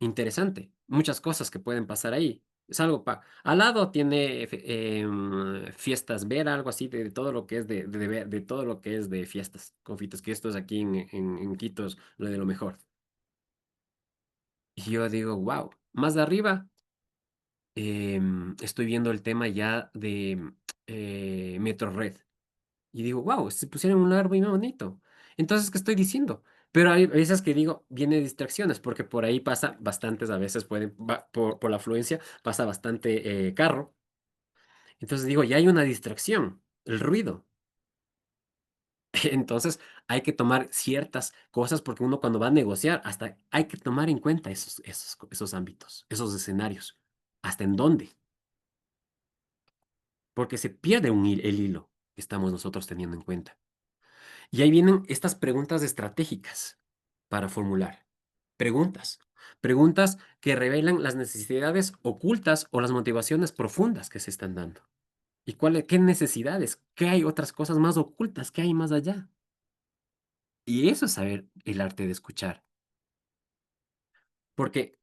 Speaker 1: Interesante. Muchas cosas que pueden pasar ahí. Es algo al lado tiene fiestas Vera, algo así, de todo lo que es de todo lo que es de fiestas, confites, que esto es aquí en Quito es lo de lo mejor. Y yo digo, wow. Más de arriba. Estoy viendo el tema ya de Metrored. Y digo, wow, se pusieron un árbol muy bonito. Entonces, ¿qué estoy diciendo? Pero hay veces que digo, viene distracciones, porque por ahí pasa bastantes, a veces por la afluencia, pasa bastante carro. Entonces digo, ya hay una distracción, el ruido. Entonces, hay que tomar ciertas cosas, porque uno cuando va a negociar, hasta hay que tomar en cuenta esos ámbitos, esos escenarios. ¿Hasta en dónde? Porque se pierde el hilo que estamos nosotros teniendo en cuenta. Y ahí vienen estas preguntas estratégicas para formular. Preguntas. Preguntas que revelan las necesidades ocultas o las motivaciones profundas que se están dando. ¿Y qué necesidades? ¿Qué hay otras cosas más ocultas? ¿Qué hay más allá? Y eso es saber el arte de escuchar. Porque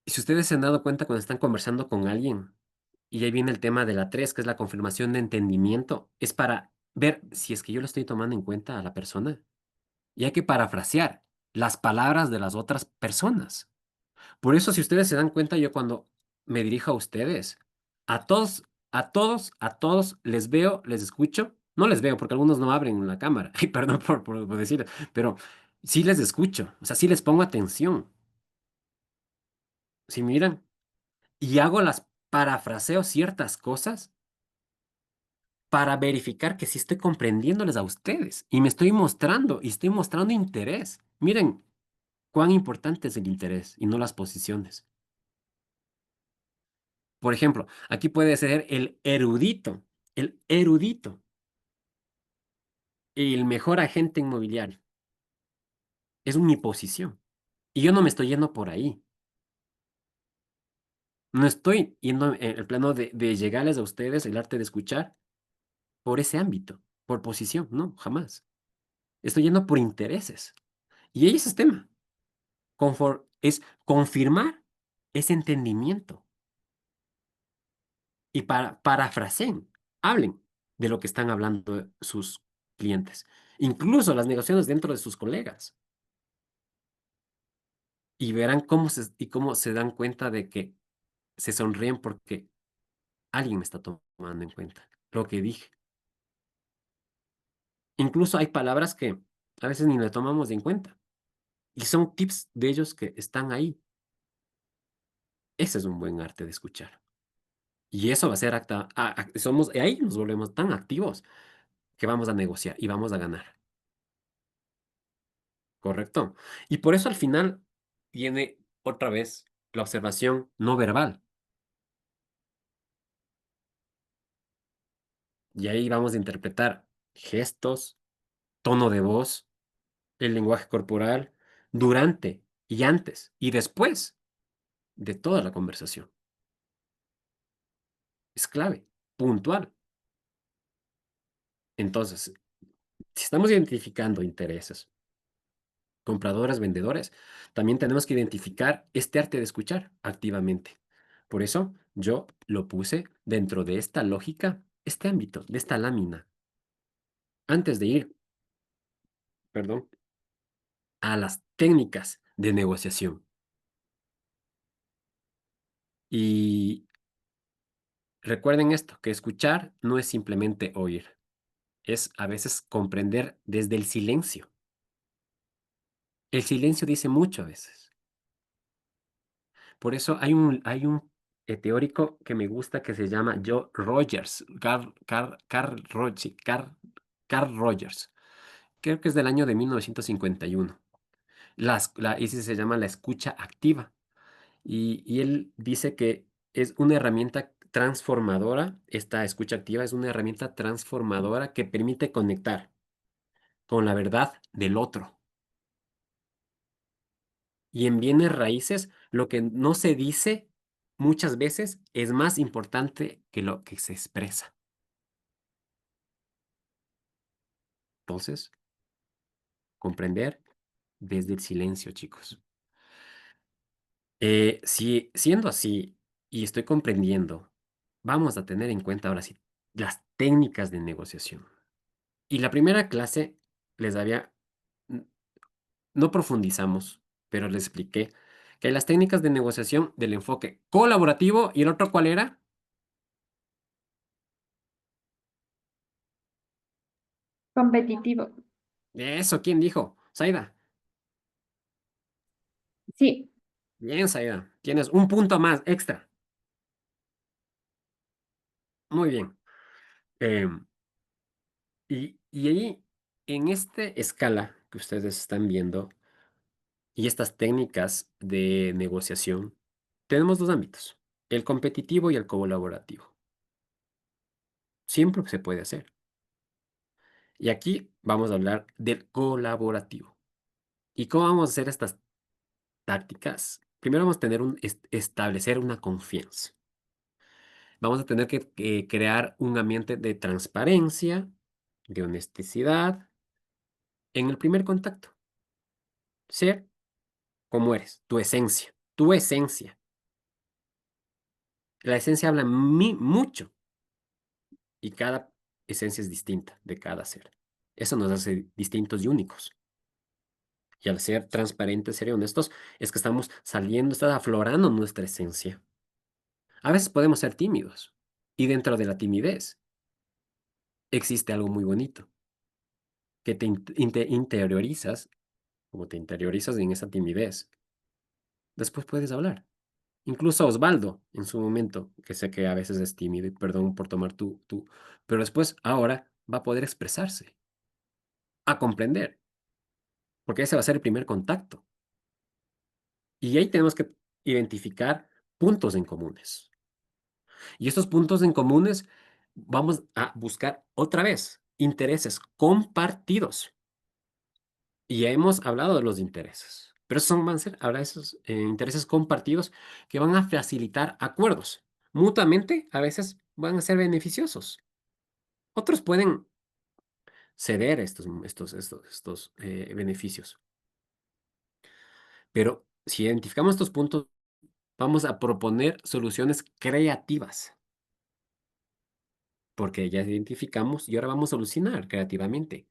Speaker 1: si ustedes se han dado cuenta cuando están conversando con alguien, y ahí viene el tema de la 3 que es la confirmación de entendimiento, es para ver si es que yo lo estoy tomando en cuenta a la persona. Y hay que parafrasear las palabras de las otras personas. Por eso, si ustedes se dan cuenta, yo cuando me dirijo a ustedes, a todos, a todos les veo, les escucho. No les veo porque algunos no abren la cámara. Y perdón por decirlo, pero sí les escucho. O sea, sí les pongo atención. Si miran y hago parafraseo ciertas cosas para verificar que sí estoy comprendiéndoles a ustedes y me estoy mostrando y estoy mostrando interés. Miren cuán importante es el interés y no las posiciones. Por ejemplo, aquí puede ser el erudito, el mejor agente inmobiliario. Es mi posición. Y yo no me estoy yendo por ahí. No estoy yendo en el plano de llegarles a ustedes el arte de escuchar por ese ámbito, por posición. No, jamás. Estoy yendo por intereses. Y ahí es el tema. Es confirmar ese entendimiento. Y parafraseen, hablen de lo que están hablando sus clientes, incluso las negociaciones dentro de sus colegas, y verán cómo se dan cuenta de que se sonríen porque alguien me está tomando en cuenta lo que dije. Incluso hay palabras que a veces ni le tomamos en cuenta y son tips de ellos que están ahí. Ese es un buen arte de escuchar. Y eso va a ser ahí nos volvemos tan activos que vamos a negociar y vamos a ganar. Correcto. Y por eso al final viene otra vez la observación no verbal. Y ahí vamos a interpretar gestos, tono de voz, el lenguaje corporal, durante y antes y después de toda la conversación. Es clave, puntual. Entonces, si estamos identificando intereses, compradores, vendedores, también tenemos que identificar este arte de escuchar activamente. Por eso yo lo puse dentro de esta lógica, este ámbito, de esta lámina, antes de ir, perdón, a las técnicas de negociación. Y recuerden esto, que escuchar no es simplemente oír, es a veces comprender desde el silencio. El silencio dice mucho a veces. Por eso hay un teórico que me gusta que se llama Joe Rogers, Carl Rogers. Creo que es del año de 1951. Ese se llama la escucha activa. Y él dice que es una herramienta transformadora, esta escucha activa es una herramienta transformadora que permite conectar con la verdad del otro. Y en bienes raíces, lo que no se dice muchas veces es más importante que lo que se expresa. Entonces, comprender desde el silencio, chicos. Si siendo así y estoy comprendiendo, vamos a tener en cuenta ahora sí las técnicas de negociación. Y la primera clase les había, n- no profundizamos, pero les expliqué que las técnicas de negociación del enfoque colaborativo y el otro, ¿cuál era?
Speaker 6: Competitivo.
Speaker 1: Eso, ¿quién dijo? Saida.
Speaker 6: Sí,
Speaker 1: Bien, Saida. Tienes un punto más extra. Muy bien. Em, y ahí, en esta escala que ustedes están viendo y estas técnicas de negociación, tenemos dos ámbitos, el competitivo y el colaborativo. Siempre se puede hacer. Y aquí vamos a hablar del colaborativo. ¿Y cómo vamos a hacer estas tácticas? Primero vamos a tener establecer una confianza. Vamos a tener que crear un ambiente de transparencia, de honestidad en el primer contacto. Ser como eres, tu esencia, tu esencia. La esencia habla mucho y cada esencia es distinta de cada ser. Eso nos hace distintos y únicos. Y al ser transparentes, ser honestos, es que estamos saliendo, está aflorando nuestra esencia. A veces podemos ser tímidos y dentro de la timidez existe algo muy bonito, que interiorizas, como te interiorizas en esa timidez, después puedes hablar. Incluso Osvaldo, en su momento, que sé que a veces es tímido y perdón por tomar pero después, ahora, va a poder expresarse, a comprender, porque ese va a ser el primer contacto. Y ahí tenemos que identificar puntos en comunes. Y estos puntos en comunes vamos a buscar otra vez intereses compartidos. Y ya hemos hablado de los intereses, pero esos van a ser ahora esos intereses compartidos que van a facilitar acuerdos. Mutuamente, a veces van a ser beneficiosos. Otros pueden ceder estos beneficios. Pero si identificamos estos puntos, vamos a proponer soluciones creativas, porque ya identificamos y ahora vamos a solucionar creativamente.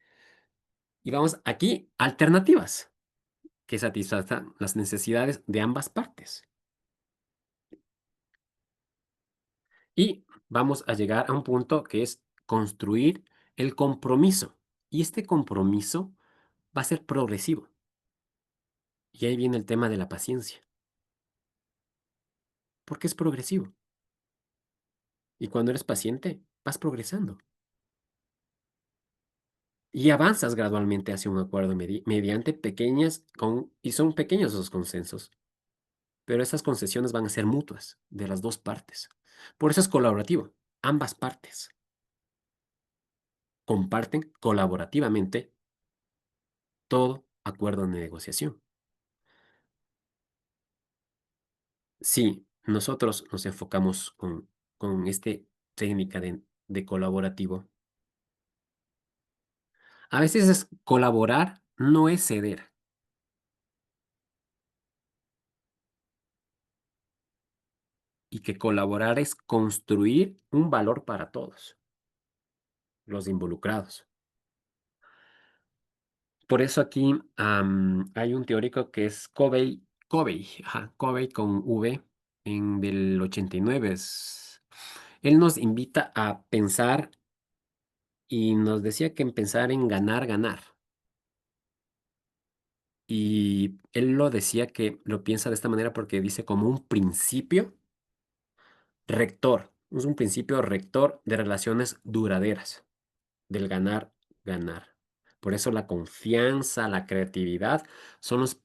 Speaker 1: Y vamos aquí, alternativas que satisfacen las necesidades de ambas partes. Y vamos a llegar a un punto que es construir el compromiso. Y este compromiso va a ser progresivo. Y ahí viene el tema de la paciencia, porque es progresivo. Y cuando eres paciente, vas progresando. Y avanzas gradualmente hacia un acuerdo mediante pequeñas, y son pequeños esos consensos, pero esas concesiones van a ser mutuas de las dos partes. Por eso es colaborativo. Ambas partes comparten colaborativamente todo acuerdo de negociación. Si nosotros nos enfocamos con esta técnica de colaborativo, a veces colaborar no es ceder, y que colaborar es construir un valor para todos los involucrados. Por eso aquí hay un teórico que es Covey con V, del 89. Él nos invita a pensar y nos decía que en pensar en ganar, ganar. Y él lo decía que lo piensa de esta manera porque dice como un principio rector, es un principio rector de relaciones duraderas, del ganar, ganar. Por eso la confianza, la creatividad son los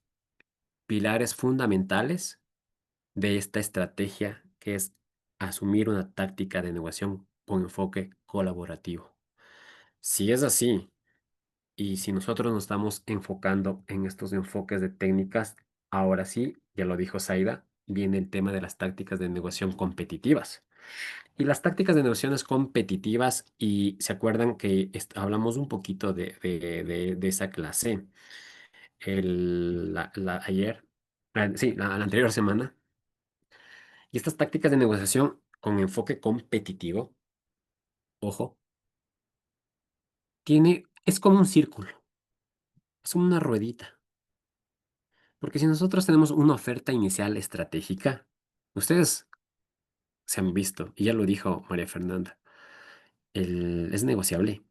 Speaker 1: pilares fundamentales de esta estrategia que es asumir una táctica de negociación con enfoque colaborativo. Si es así, y si nosotros nos estamos enfocando en estos enfoques de técnicas, ahora sí, ya lo dijo Zaida, viene el tema de las tácticas de negociación competitivas. Y las tácticas de negociaciones competitivas, y se acuerdan que hablamos un poquito de esa clase ayer, sí, la anterior semana. Y estas tácticas de negociación con enfoque competitivo, ojo, es como un círculo, es una ruedita. Porque si nosotros tenemos una oferta inicial estratégica, ustedes se han visto, y ya lo dijo María Fernanda, es negociable.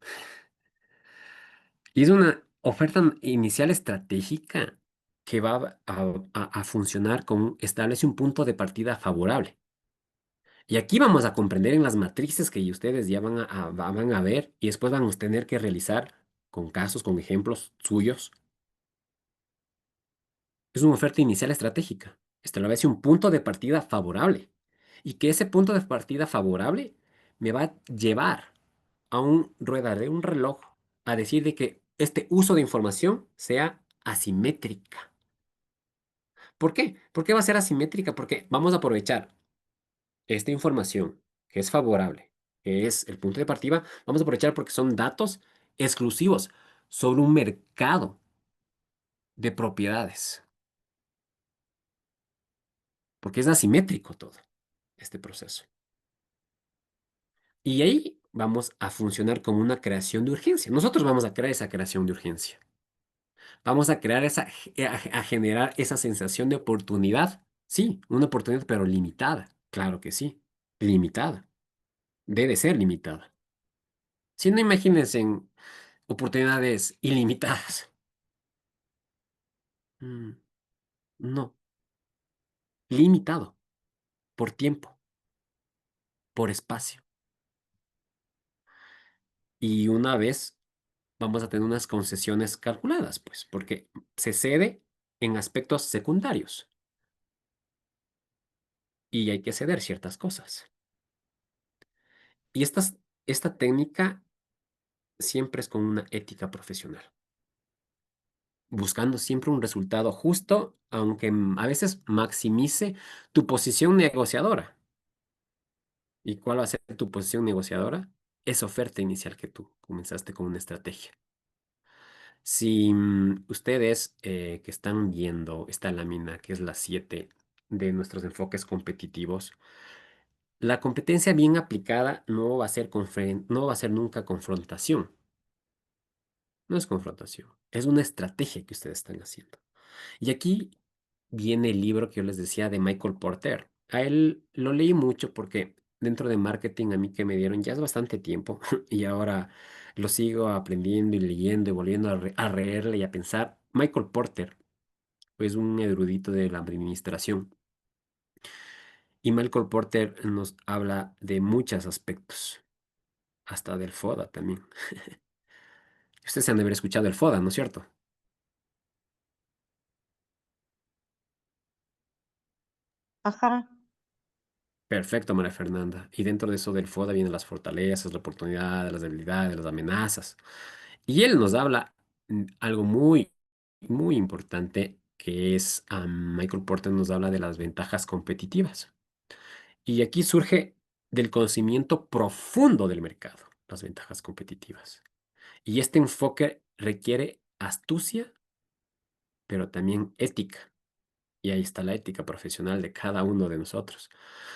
Speaker 1: Y es una oferta inicial estratégica que va a funcionar establece un punto de partida favorable. Y aquí vamos a comprender en las matrices que ustedes ya van a ver y después van a tener que realizar con casos, con ejemplos suyos. Es una oferta inicial estratégica. Establece un punto de partida favorable. Y que ese punto de partida favorable me va a llevar a un reloj a decir de que este uso de información sea asimétrica. ¿Por qué? ¿Por qué va a ser asimétrica? Porque vamos a aprovechar esta información que es favorable, que es el punto de partida, vamos a aprovechar porque son datos exclusivos sobre un mercado de propiedades, porque es asimétrico todo este proceso. Y ahí vamos a funcionar como una creación de urgencia. Nosotros vamos a crear esa creación de urgencia. Vamos a crear a generar esa sensación de oportunidad. Sí, una oportunidad, pero limitada. Claro que sí, limitada. Debe ser limitada. Si no, imagínense en oportunidades ilimitadas. Mm, no, limitado por tiempo, por espacio. Y una vez vamos a tener unas concesiones calculadas, pues, porque se cede en aspectos secundarios y hay que ceder ciertas cosas. Y esta técnica siempre es con una ética profesional, buscando siempre un resultado justo, aunque a veces maximice tu posición negociadora. ¿Y cuál va a ser tu posición negociadora? Esa oferta inicial que tú comenzaste con una estrategia. Si ustedes que están viendo esta lámina, que es la 7 de nuestros enfoques competitivos, la competencia bien aplicada no va a ser, no va a ser nunca confrontación. No es confrontación, es una estrategia que ustedes están haciendo. Y aquí viene el libro que yo les decía de Michael Porter. A él lo leí mucho porque dentro de marketing a mí que me dieron ya es bastante tiempo y ahora lo sigo aprendiendo y leyendo y volviendo a leerle y a pensar. Michael Porter es un erudito de la administración y Michael Porter nos habla de muchos aspectos, hasta del FODA también. Ustedes se han de haber escuchado el FODA, ¿no es cierto?
Speaker 5: Ajá.
Speaker 1: Perfecto, María Fernanda. Y dentro de eso del FODA vienen las fortalezas, las oportunidades, las debilidades, las amenazas. Y él nos habla algo muy, muy importante, que es, Michael Porter nos habla de las ventajas competitivas. Y aquí surge del conocimiento profundo del mercado, las ventajas competitivas. Y este enfoque requiere astucia, pero también ética. Y ahí está la ética profesional de cada uno de nosotros,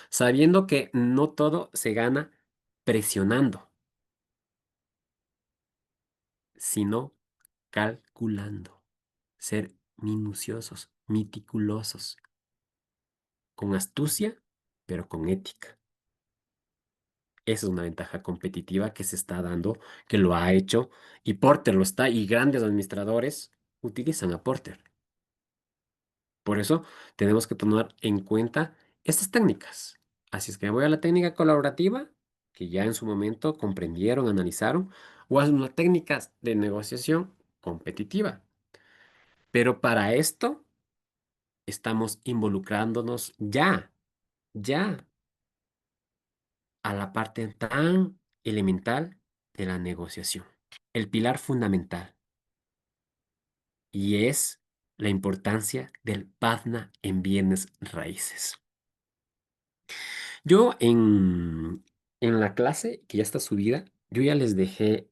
Speaker 1: sabiendo que no todo se gana presionando, sino calculando, ser minuciosos, meticulosos, con astucia, pero con ética. Esa es una ventaja competitiva que se está dando, que lo ha hecho, y Porter lo está, y grandes administradores utilizan a Porter. Por eso tenemos que tomar en cuenta estas técnicas. Así es que me voy a la técnica colaborativa, que ya en su momento comprendieron, analizaron, o a las técnicas de negociación competitiva. Pero para esto estamos involucrándonos ya a la parte tan elemental de la negociación, el pilar fundamental, y es la importancia del PADNA en bienes raíces. Yo en la clase que ya está subida, yo ya les dejé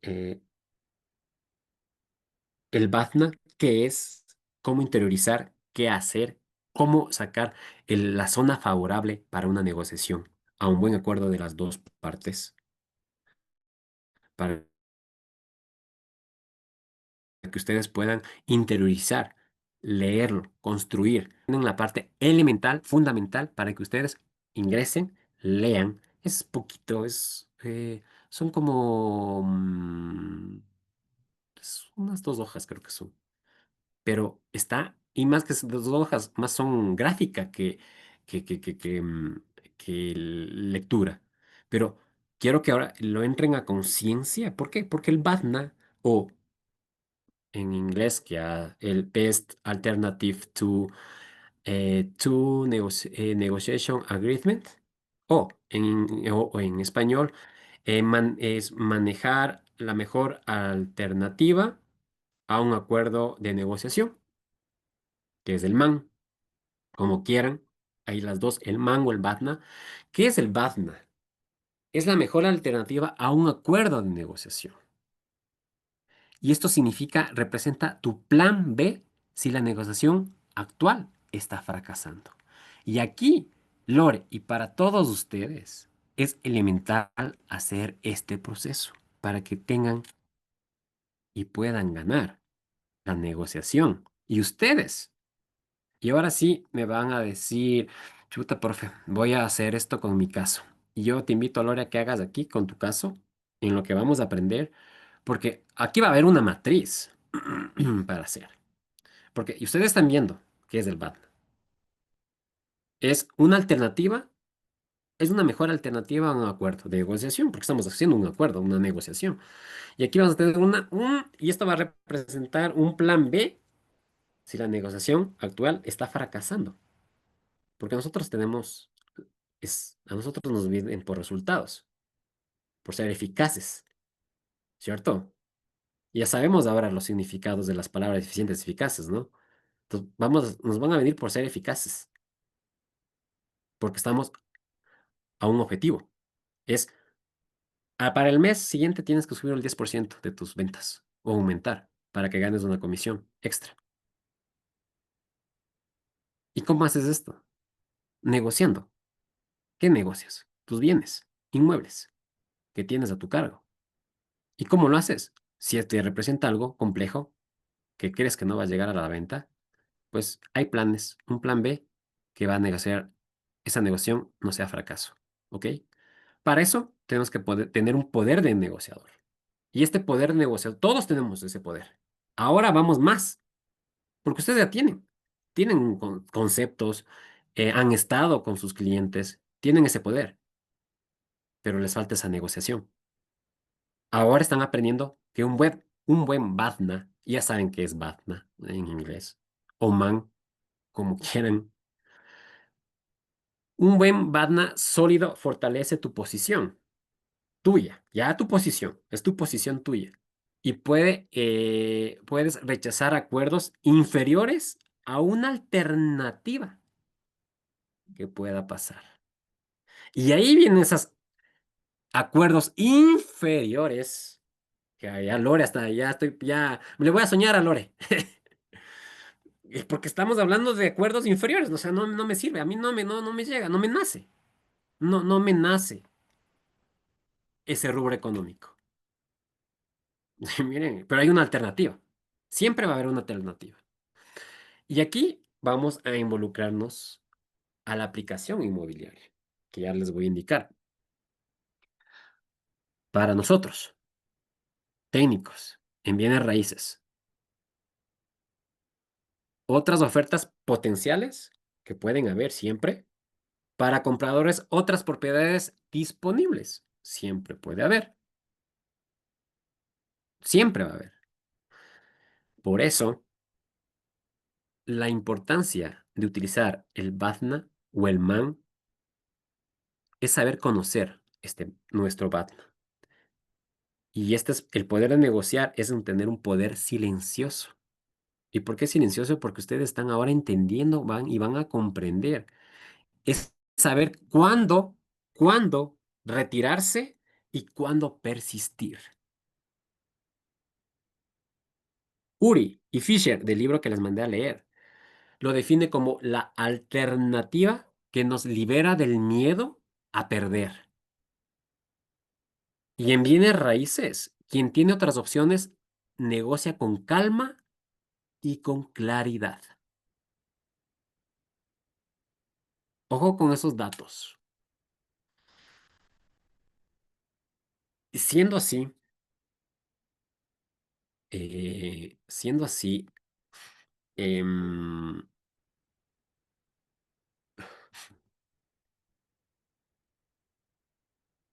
Speaker 1: el BATNA, que es cómo interiorizar, qué hacer, cómo sacar la zona favorable para una negociación a un buen acuerdo de las dos partes, para que ustedes puedan interiorizar, leerlo, construir. En la parte elemental, fundamental, para que ustedes ingresen, lean. Es poquito, son como unas 2 hojas creo que son. Pero está, y más que 2 hojas, más son gráfica que lectura. Pero quiero que ahora lo entren a conciencia. ¿Por qué? Porque el BATNA, o en inglés, que el Best Alternative to Negotiation Agreement, o en español, es manejar la mejor alternativa a un acuerdo de negociación, que es el MAN, como quieran. Ahí las dos, el MAN o el BATNA. ¿Qué es el BATNA? Es la mejor alternativa a un acuerdo de negociación. Y esto significa, representa tu plan B si la negociación actual está fracasando. Y aquí, Lore, y para todos ustedes, es elemental hacer este proceso para que tengan y puedan ganar la negociación. Y ustedes, y ahora sí me van a decir, chuta, profe, voy a hacer esto con mi caso. Y yo te invito, Lore, a que hagas aquí con tu caso, en lo que vamos a aprender, porque aquí va a haber una matriz para hacer. Porque y ustedes están viendo qué es el BATNA. Es una alternativa, es una mejor alternativa a un acuerdo de negociación, porque estamos haciendo un acuerdo, una negociación. Y aquí vamos a tener y esto va a representar un plan B si la negociación actual está fracasando. Porque nosotros tenemos, a nosotros nos miden por resultados, por ser eficaces, ¿cierto? Ya sabemos ahora los significados de las palabras eficientes y eficaces, ¿no? Entonces, nos van a venir por ser eficaces, porque estamos a un objetivo. Es, para el mes siguiente tienes que subir el 10% de tus ventas o aumentar para que ganes una comisión extra. ¿Y cómo haces esto? Negociando. ¿Qué negocias? Tus bienes, inmuebles, que tienes a tu cargo. ¿Y cómo lo haces? Si te representa algo complejo, que crees que no va a llegar a la venta, pues hay planes, un plan B que va a negociar esa negociación no sea fracaso. ¿Ok? Para eso tenemos que tener un poder de negociador. Y este poder negociador, todos tenemos ese poder. Ahora vamos más, porque ustedes ya tienen conceptos, han estado con sus clientes, tienen ese poder, pero les falta esa negociación. Ahora están aprendiendo que un buen BATNA, ya saben qué es BATNA en inglés, o MAN, como quieran. Un buen BATNA sólido fortalece tu posición tuya, ya tu posición, es tu posición tuya. Y puedes rechazar acuerdos inferiores a una alternativa que pueda pasar. Y ahí vienen esos acuerdos inferiores, que ya Lore hasta ya estoy, ya le voy a soñar a Lore. Porque estamos hablando de acuerdos inferiores, o sea, no me sirve, a mí no me llega, no me nace, no me nace ese rubro económico. Miren, pero hay una alternativa. Siempre va a haber una alternativa. Y aquí vamos a involucrarnos a la aplicación inmobiliaria, que ya les voy a indicar. Para nosotros, técnicos en bienes raíces, otras ofertas potenciales que pueden haber siempre. Para compradores, otras propiedades disponibles. Siempre puede haber. Siempre va a haber. Por eso, la importancia de utilizar el BATNA o el MAN es saber conocer nuestro BATNA. Y este es el poder de negociar, es tener un poder silencioso. ¿Y por qué silencioso? Porque ustedes están ahora entendiendo van a comprender. Es saber cuándo retirarse y cuándo persistir. Uri y Fisher, del libro que les mandé a leer, lo define como la alternativa que nos libera del miedo a perder. Y en bienes raíces, quien tiene otras opciones negocia con calma y con claridad. Ojo con esos datos. Siendo así, siendo así, em,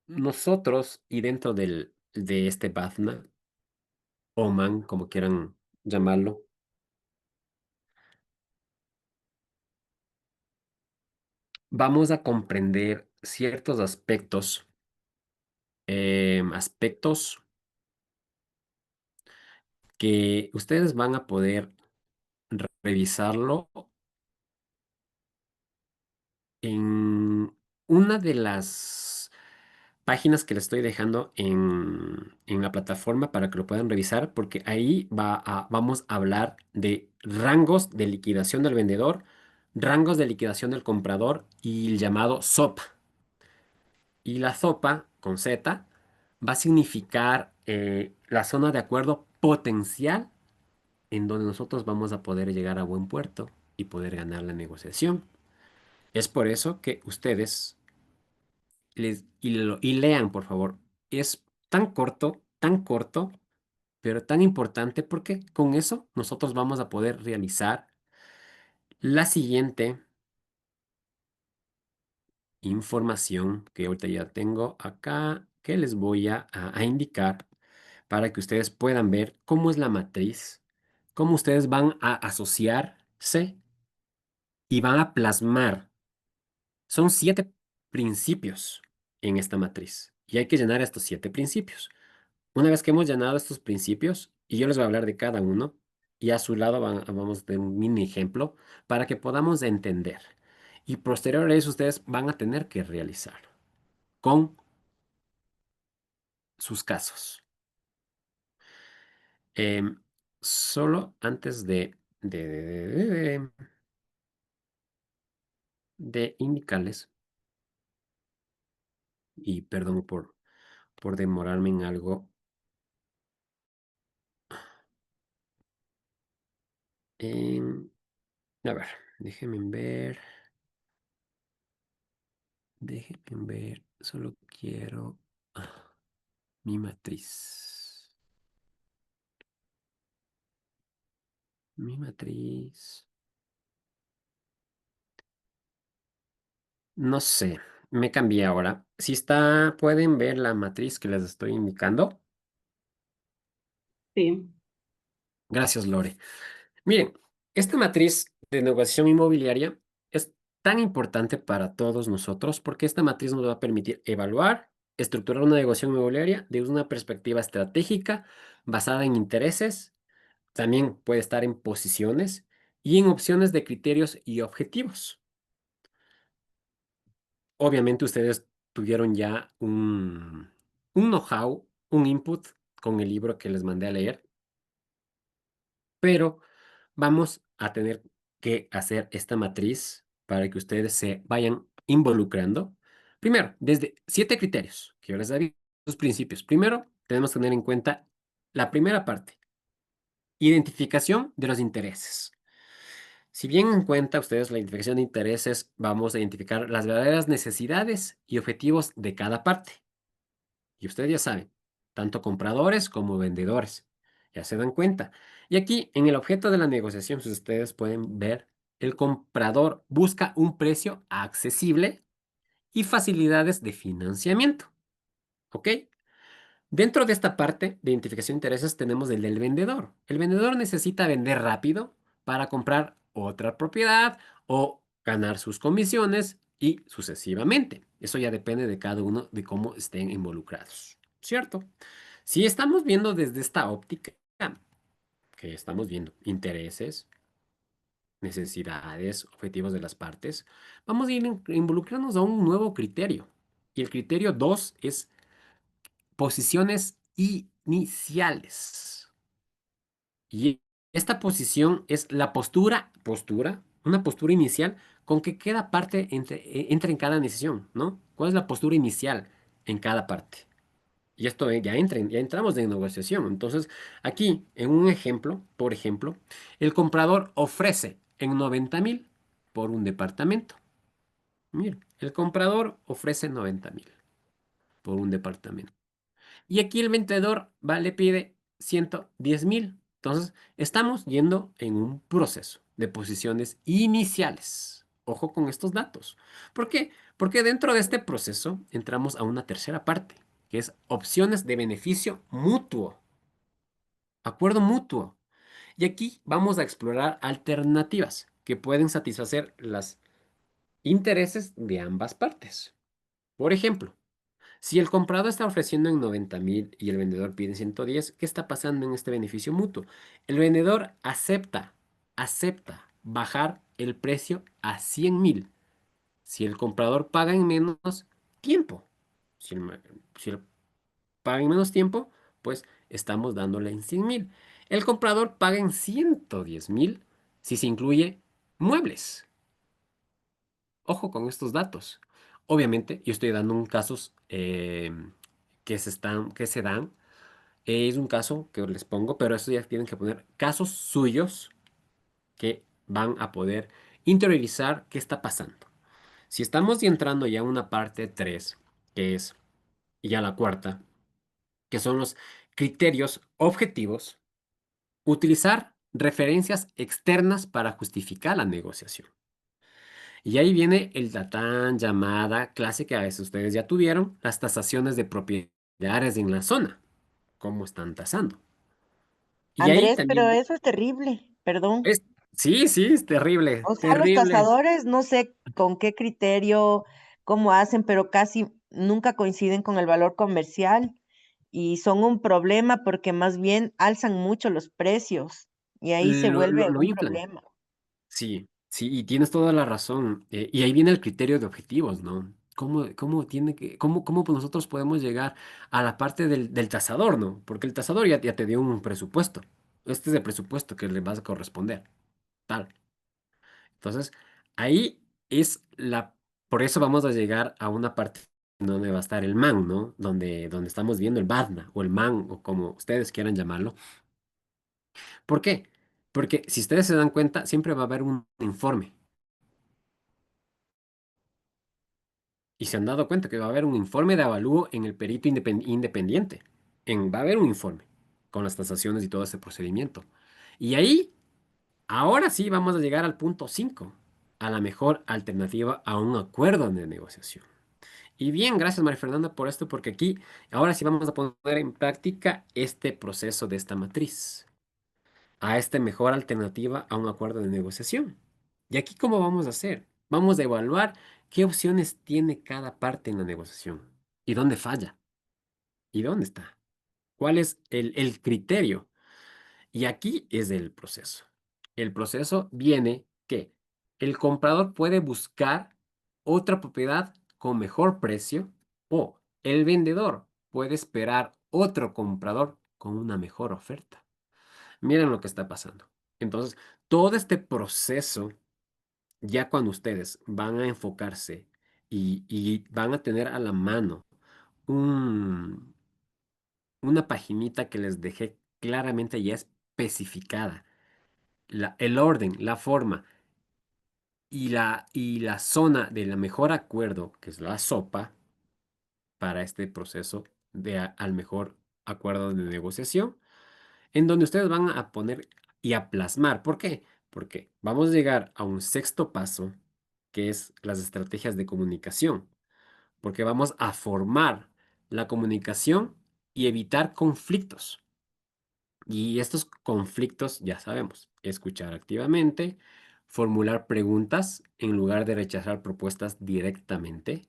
Speaker 1: nosotros y dentro de este BAFNA, o MAN, como quieran llamarlo, vamos a comprender ciertos aspectos, aspectos que ustedes van a poder revisarlo en una de las páginas que les estoy dejando en la plataforma para que lo puedan revisar, porque ahí vamos a hablar de rangos de liquidación del vendedor, rangos de liquidación del comprador y el llamado SOP. Y la SOPA con Z va a significar la zona de acuerdo potencial en donde nosotros vamos a poder llegar a buen puerto y poder ganar la negociación. Es por eso que ustedes y lean, por favor. Es tan corto, pero tan importante porque con eso nosotros vamos a poder realizar la siguiente información que ahorita ya tengo acá, que les voy a indicar para que ustedes puedan ver cómo es la matriz, cómo ustedes van a asociarse y van a plasmar. Son 7 principios en esta matriz y hay que llenar estos 7 principios. Una vez que hemos llenado estos principios, y yo les voy a hablar de cada uno, y a su lado vamos a tener un mini ejemplo para que podamos entender. Y posterior a eso ustedes van a tener que realizar con sus casos. Em, Solo antes de indicarles, y perdón por demorarme en algo, em, a ver, déjenme ver, solo quiero mi matriz. Mi matriz. No sé, me cambié ahora. Si está, pueden ver la matriz que les estoy indicando.
Speaker 3: Sí,
Speaker 1: Gracias, Lore. Miren, esta matriz de negociación inmobiliaria es tan importante para todos nosotros porque esta matriz nos va a permitir evaluar, estructurar una negociación inmobiliaria desde una perspectiva estratégica basada en intereses, también puede estar en posiciones y en opciones de criterios y objetivos. Obviamente ustedes tuvieron ya un know-how, un input con el libro que les mandé a leer, pero vamos a tener que hacer esta matriz para que ustedes se vayan involucrando. Primero, desde 7 criterios que yo les daría, los principios. Primero, tenemos que tener en cuenta la primera parte, identificación de los intereses. Si bien en cuenta ustedes la identificación de intereses, vamos a identificar las verdaderas necesidades y objetivos de cada parte. Y ustedes ya saben, tanto compradores como vendedores. Ya se dan cuenta. Y aquí en el objeto de la negociación, si ustedes pueden ver, el comprador busca un precio accesible y facilidades de financiamiento. ¿Ok? Dentro de esta parte de identificación de intereses tenemos el del vendedor. El vendedor necesita vender rápido para comprar otra propiedad o ganar sus comisiones y sucesivamente. Eso ya depende de cada uno de cómo estén involucrados, ¿cierto? Si estamos viendo desde esta óptica, que estamos viendo intereses, necesidades, objetivos de las partes, vamos a ir involucrarnos a un nuevo criterio. Y el criterio 2 es posiciones iniciales. Y esta posición es la una postura inicial con que cada parte entra en cada decisión, ¿no? ¿Cuál es la postura inicial en cada parte? Y esto ya entramos en negociación. Entonces, aquí, en un ejemplo, por ejemplo, el comprador ofrece en 90,000 por un departamento. Mira, el comprador ofrece 90,000 por un departamento. Y aquí el vendedor le pide 110,000. Entonces, estamos yendo en un proceso de posiciones iniciales. Ojo con estos datos. ¿Por qué? Porque dentro de este proceso entramos a una tercera parte, que es opciones de beneficio mutuo. Acuerdo mutuo. Y aquí vamos a explorar alternativas que pueden satisfacer los intereses de ambas partes. Por ejemplo, Si el comprador está ofreciendo en 90.000 y el vendedor pide 110, ¿qué está pasando en este beneficio mutuo? El vendedor acepta bajar el precio a 100.000 si el comprador paga en menos tiempo. Si el, ma- si el paga en menos tiempo, pues estamos dándole en 100.000. El comprador paga en 110.000 si se incluye muebles. Ojo con estos datos. Obviamente, yo estoy dando un casos que se dan. Es un caso que les pongo, pero eso ya tienen que poner casos suyos que van a poder interiorizar qué está pasando. Si estamos entrando ya a una parte 3, que es ya la cuarta, que son los criterios objetivos, utilizar referencias externas para justificar la negociación. Y ahí viene la tan llamada clase que a veces ustedes ya tuvieron, las tasaciones de propiedades en la zona, cómo están tasando. Y ahí
Speaker 5: Andrés, pero
Speaker 1: también
Speaker 5: eso es terrible, perdón.
Speaker 1: es, sí, sí, es terrible,
Speaker 5: O sea, los
Speaker 1: terrible.
Speaker 5: tasadores, no sé con qué criterio, cómo hacen, pero casi nunca coinciden con el valor comercial y son un problema porque más bien alzan mucho los precios y ahí se vuelve
Speaker 1: Lo
Speaker 5: un
Speaker 1: inflan.
Speaker 5: problema.
Speaker 1: Sí, sí, y tienes toda la razón. Y ahí viene el criterio de objetivos, ¿no? ¿Cómo pues nosotros podemos llegar a la parte del tasador, ¿no? Porque el tasador ya te dio un presupuesto. Este es el presupuesto que le vas a corresponder. Tal. Entonces, ahí es por eso vamos a llegar a una parte donde va a estar el man, ¿no? Donde estamos viendo el badna o el man o como ustedes quieran llamarlo. ¿Por qué? Porque si ustedes se dan cuenta, siempre va a haber un informe. Y se han dado cuenta que va a haber un informe de avalúo en el perito independiente. Va a haber un informe con las tasaciones y todo ese procedimiento. Y ahí, ahora sí vamos a llegar al punto 5, a la mejor alternativa a un acuerdo de negociación. Y bien, gracias María Fernanda por esto, porque aquí ahora sí vamos a poner en práctica este proceso de esta matriz, a esta mejor alternativa a un acuerdo de negociación. ¿Y aquí cómo vamos a hacer? Vamos a evaluar qué opciones tiene cada parte en la negociación y dónde falla y dónde está. ¿Cuál es el criterio? Y aquí es el proceso. El proceso viene que el comprador puede buscar otra propiedad con mejor precio o el vendedor puede esperar otro comprador con una mejor oferta. Miren lo que está pasando. Entonces, todo este proceso, ya cuando ustedes van a enfocarse y van a tener a la mano un, una paginita que les dejé claramente ya especificada, el orden, la forma y la zona de la mejor acuerdo, que es la sopa, para este proceso al mejor acuerdo de negociación, en donde ustedes van a poner y a plasmar. ¿Por qué? Porque vamos a llegar a un sexto paso, que es las estrategias de comunicación, porque vamos a formar la comunicación y evitar conflictos. Y estos conflictos, ya sabemos, escuchar activamente, formular preguntas en lugar de rechazar propuestas directamente,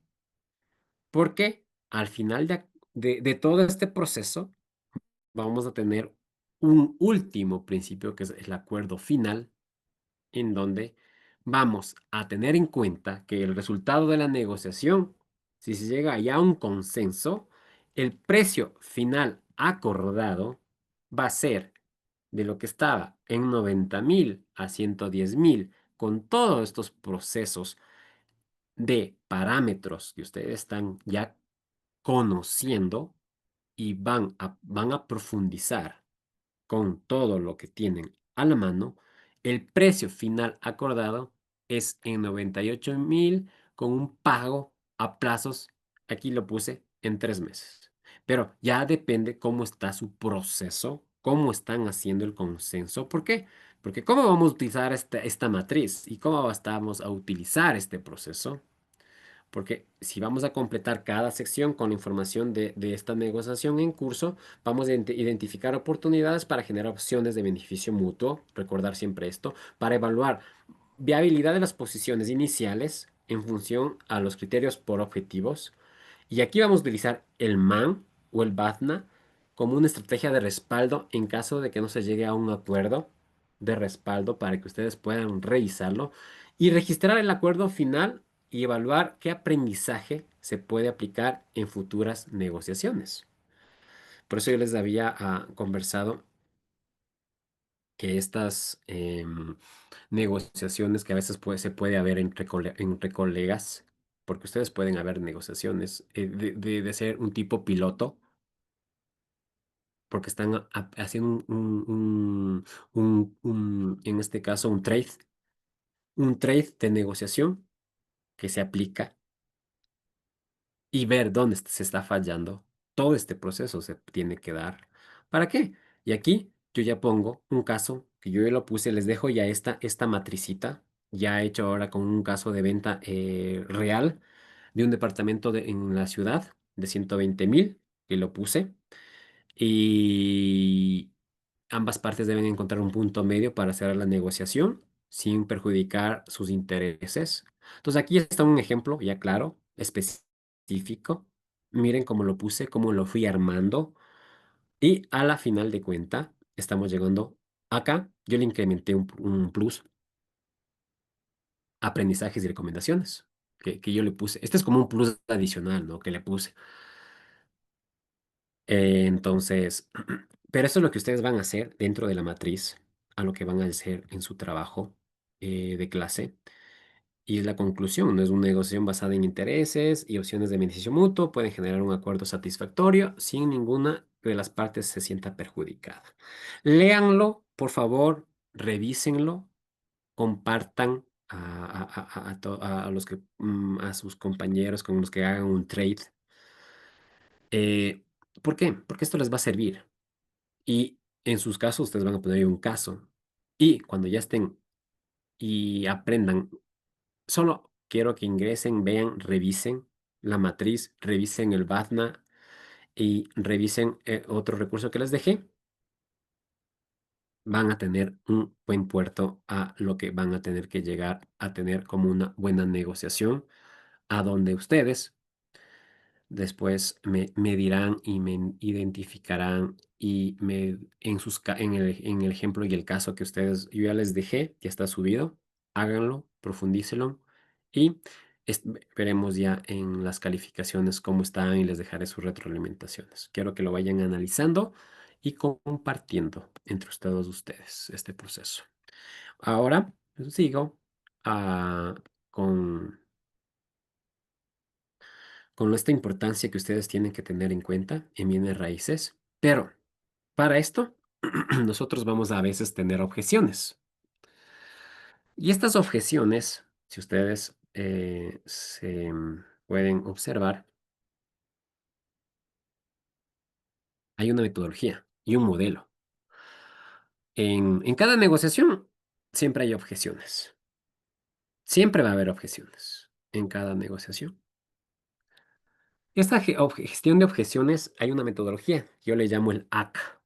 Speaker 1: porque al final de todo este proceso, vamos a tener un último principio que es el acuerdo final, en donde vamos a tener en cuenta que el resultado de la negociación, si se llega ya a un consenso, el precio final acordado va a ser de lo que estaba en 90.000 a 110.000, con todos estos procesos de parámetros que ustedes están ya conociendo y van a profundizar con todo lo que tienen a la mano, el precio final acordado es en 98.000 con un pago a plazos, aquí lo puse, en 3 meses. Pero ya depende cómo está su proceso, cómo están haciendo el consenso. ¿Por qué? Porque cómo vamos a utilizar esta matriz y cómo vamos a utilizar este proceso. Porque si vamos a completar cada sección con la información de esta negociación en curso, vamos a identificar oportunidades para generar opciones de beneficio mutuo, recordar siempre esto, para evaluar viabilidad de las posiciones iniciales en función a los criterios por objetivos Y aquí vamos a utilizar el MAN o el BATNA como una estrategia de respaldo en caso de que no se llegue a un acuerdo de respaldo para que ustedes puedan revisarlo y registrar el acuerdo final y evaluar qué aprendizaje se puede aplicar en futuras negociaciones. Por eso yo les había conversado que estas negociaciones que a veces se puede haber entre colegas, porque ustedes pueden haber negociaciones de ser un tipo piloto, porque están haciendo en este caso, un trade de negociación que se aplica y ver dónde se está fallando. Todo este proceso se tiene que dar. ¿Para qué? Y aquí yo ya pongo un caso que yo ya lo puse, les dejo ya esta matricita, ya hecho ahora con un caso de venta real de un departamento en la ciudad de 120.000, que lo puse. Y ambas partes deben encontrar un punto medio para hacer la negociación sin perjudicar sus intereses. Entonces aquí está un ejemplo ya claro, específico. Miren cómo lo puse, cómo lo fui armando. Y a la final de cuenta, estamos llegando acá. Yo le incrementé un plus, aprendizajes y recomendaciones, que yo le puse. Este es como un plus adicional, ¿no? Que le puse. Entonces, pero eso es lo que ustedes van a hacer dentro de la matriz, a lo que van a hacer en su trabajo de clase. Y es la conclusión, no es una negociación basada en intereses y opciones de beneficio mutuo, pueden generar un acuerdo satisfactorio sin ninguna de las partes se sienta perjudicada. Léanlo, por favor, revísenlo, compartan a los que, a sus compañeros con los que hagan un trade. Eh, ¿Por qué? Porque esto les va a servir. Y en sus casos, ustedes van a poner ahí un caso. Y cuando ya estén y aprendan, solo quiero que ingresen, vean, revisen la matriz, revisen el BATNA y revisen otro recurso que les dejé. Van a tener un buen puerto a lo que van a tener que llegar a tener como una buena negociación, a donde ustedes después me dirán y me identificarán y en el ejemplo y el caso que ustedes, yo ya les dejé, ya está subido, háganlo, profundícenlo y veremos ya en las calificaciones cómo están y les dejaré sus retroalimentaciones. Quiero que lo vayan analizando y compartiendo entre todos ustedes este proceso. Ahora sigo ah, con esta importancia que ustedes tienen que tener en cuenta en bienes raíces. Pero para esto, nosotros vamos a veces tener objeciones. Y estas objeciones, si ustedes se pueden observar, hay una metodología y un modelo. En cada negociación siempre hay objeciones. Siempre va a haber objeciones en cada negociación. Esta gestión de objeciones hay una metodología, yo le llamo el ACA.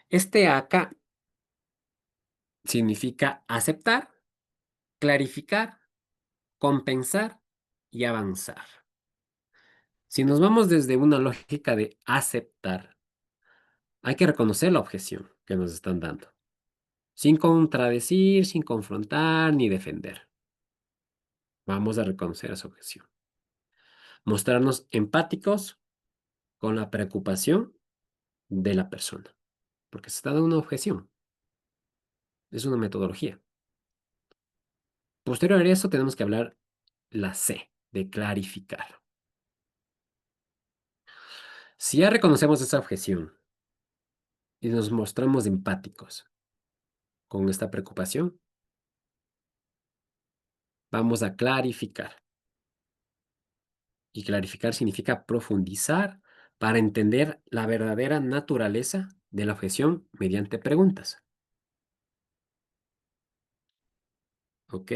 Speaker 1: Este ACA significa aceptar, clarificar, compensar y avanzar. Si nos vamos desde una lógica de aceptar, hay que reconocer la objeción que nos están dando, sin contradecir, sin confrontar ni defender. Vamos a reconocer esa objeción. Mostrarnos empáticos con la preocupación de la persona, porque se está dando una objeción. Es una metodología. Posterior a eso tenemos que hablar la C, de clarificar. Si ya reconocemos esa objeción y nos mostramos empáticos con esta preocupación, vamos a clarificar. Y clarificar significa profundizar para entender la verdadera naturaleza de la objeción mediante preguntas. ¿Ok?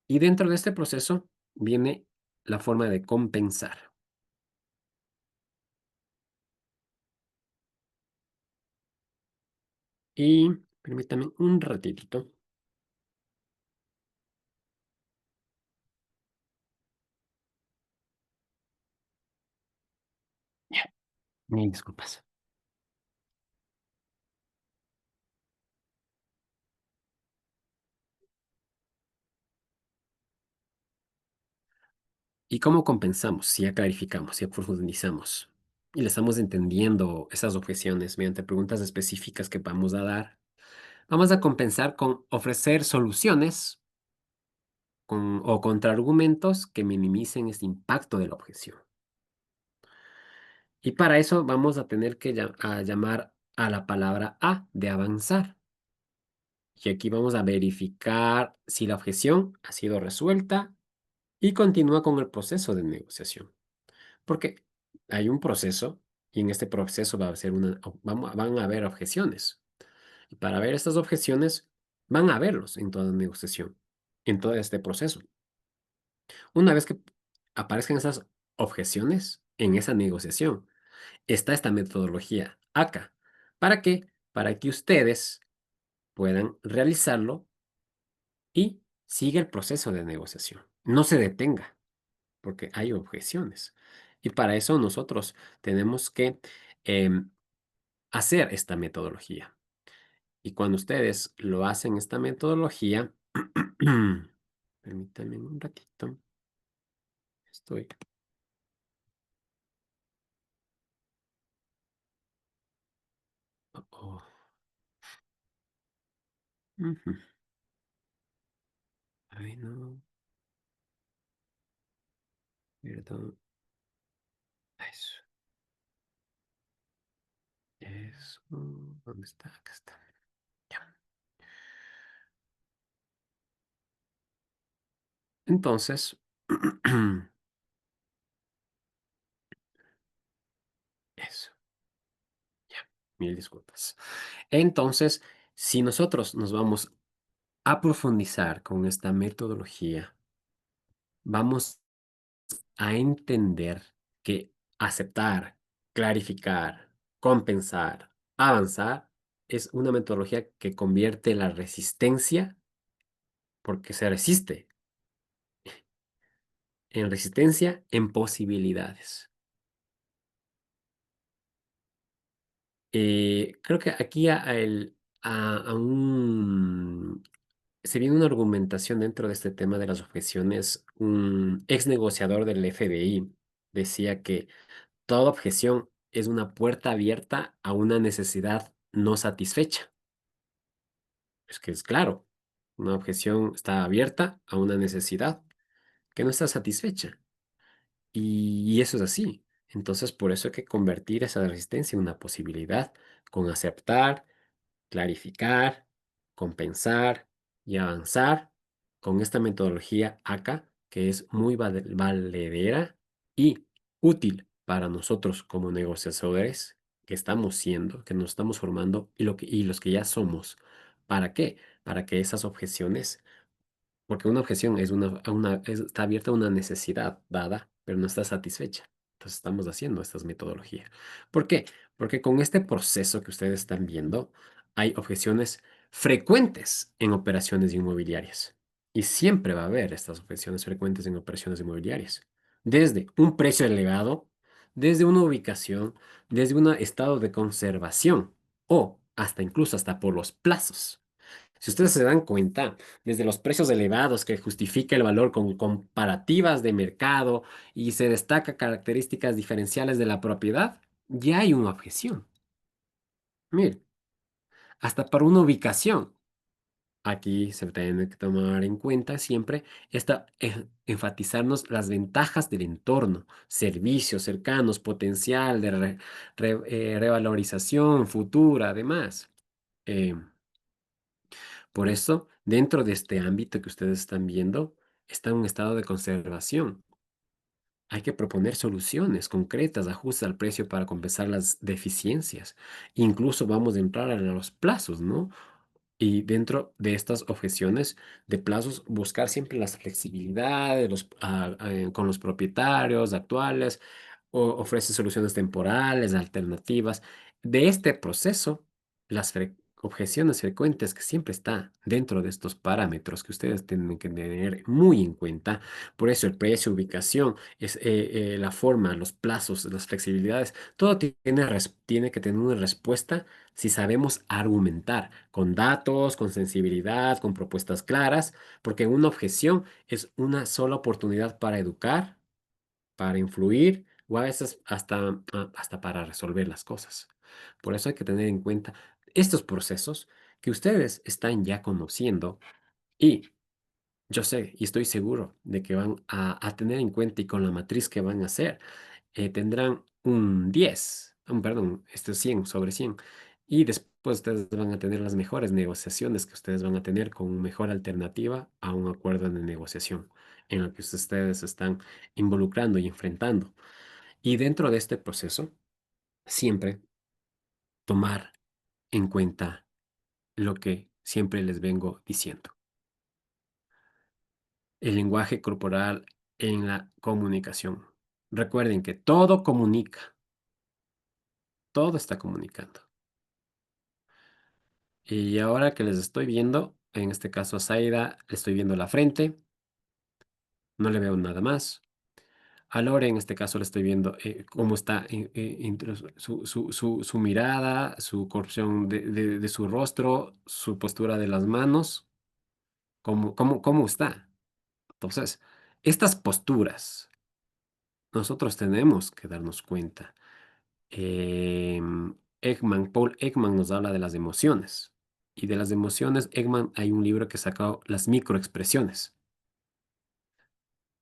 Speaker 1: Y dentro de este proceso viene la forma de compensar. Y permítame un ratitito. Mil disculpas. ¿Y cómo compensamos? Si ya clarificamos, si ya profundizamos y le estamos entendiendo esas objeciones mediante preguntas específicas que vamos a dar, vamos a compensar con ofrecer soluciones o contraargumentos que minimicen este impacto de la objeción. Y para eso vamos a tener que llamar a la palabra A de avanzar. Y aquí vamos a verificar si la objeción ha sido resuelta y continúa con el proceso de negociación. Porque hay un proceso y en este proceso va a ser van a haber objeciones. Y para ver estas objeciones, van a haberlos en toda negociación, en todo este proceso. Una vez que aparezcan esas objeciones en esa negociación, está esta metodología acá. ¿Para qué? Para que ustedes puedan realizarlo y siga el proceso de negociación. No se detenga, porque hay objeciones. Y para eso nosotros tenemos que em, hacer esta metodología. Y cuando ustedes lo hacen esta metodología, permítanme un ratito, estoy... oh, oh, ujú, ay, no, perdón, eso, eso, ¿dónde está? Acá está. Ya. Entonces, eso, ya, mil disculpas. Entonces, si nosotros nos vamos a profundizar con esta metodología, vamos a entender que aceptar, clarificar, compensar, avanzar es una metodología que convierte la resistencia, porque se resiste, en resistencia en posibilidades. Creo que aquí se viene una argumentación dentro de este tema de las objeciones. Un ex negociador del FBI decía que toda objeción es una puerta abierta a una necesidad no satisfecha. Es que es claro, una objeción está abierta a una necesidad que no está satisfecha. Y eso es así. Entonces, por eso hay que convertir esa resistencia en una posibilidad con aceptar, clarificar, compensar y avanzar con esta metodología ACA, que es muy valedera y útil para nosotros como negociadores que estamos siendo, que nos estamos formando y los que ya somos. ¿Para qué? Para que esas objeciones, porque una objeción es está abierta a una necesidad dada, pero no está satisfecha. Entonces estamos haciendo estas metodologías. ¿Por qué? Porque con este proceso que ustedes están viendo, hay objeciones frecuentes en operaciones inmobiliarias. Y siempre va a haber estas objeciones frecuentes en operaciones inmobiliarias. Desde un precio elevado, desde una ubicación, desde un estado de conservación o hasta incluso hasta por los plazos. Si ustedes se dan cuenta, desde los precios elevados que justifica el valor con comparativas de mercado y se destaca características diferenciales de la propiedad, ya hay una objeción. Mire, hasta para una ubicación. Aquí se tiene que tomar en cuenta siempre enfatizarnos las ventajas del entorno, servicios cercanos, potencial de revalorización futura, además. Eh, Por eso, dentro de este ámbito que ustedes están viendo, está en un estado de conservación. Hay que proponer soluciones concretas, ajustes al precio para compensar las deficiencias. Incluso vamos a entrar a los plazos, ¿no? Y dentro de estas objeciones de plazos, buscar siempre las flexibilidades con los propietarios actuales, ofrece soluciones temporales, alternativas. De este proceso, las objeciones frecuentes que siempre está dentro de estos parámetros que ustedes tienen que tener muy en cuenta. Por eso el precio, ubicación, la forma, los plazos, las flexibilidades, todo tiene que tener una respuesta si sabemos argumentar con datos, con sensibilidad, con propuestas claras, porque una objeción es una sola oportunidad para educar, para influir o a veces hasta para resolver las cosas. Por eso hay que tener en cuenta estos procesos que ustedes están ya conociendo y yo sé y estoy seguro de que van a tener en cuenta y con la matriz que van a hacer, tendrán un 10, perdón, 100 sobre 100. Y después ustedes van a tener las mejores negociaciones que ustedes van a tener con mejor alternativa a un acuerdo de negociación en el que ustedes están involucrando y enfrentando. Y dentro de este proceso, siempre tomar en cuenta lo que siempre les vengo diciendo. El lenguaje corporal en la comunicación. Recuerden que todo comunica, todo está comunicando. Y ahora que les estoy viendo, en este caso a Zaida, le estoy viendo la frente, no le veo nada más. A Lore, en este caso, le estoy viendo cómo está entre su mirada, su corrección de su rostro, su postura de las manos, cómo está. Entonces, estas posturas, nosotros tenemos que darnos cuenta. Paul Ekman nos habla de las emociones. Y de las emociones, Ekman hay un libro que sacó las microexpresiones.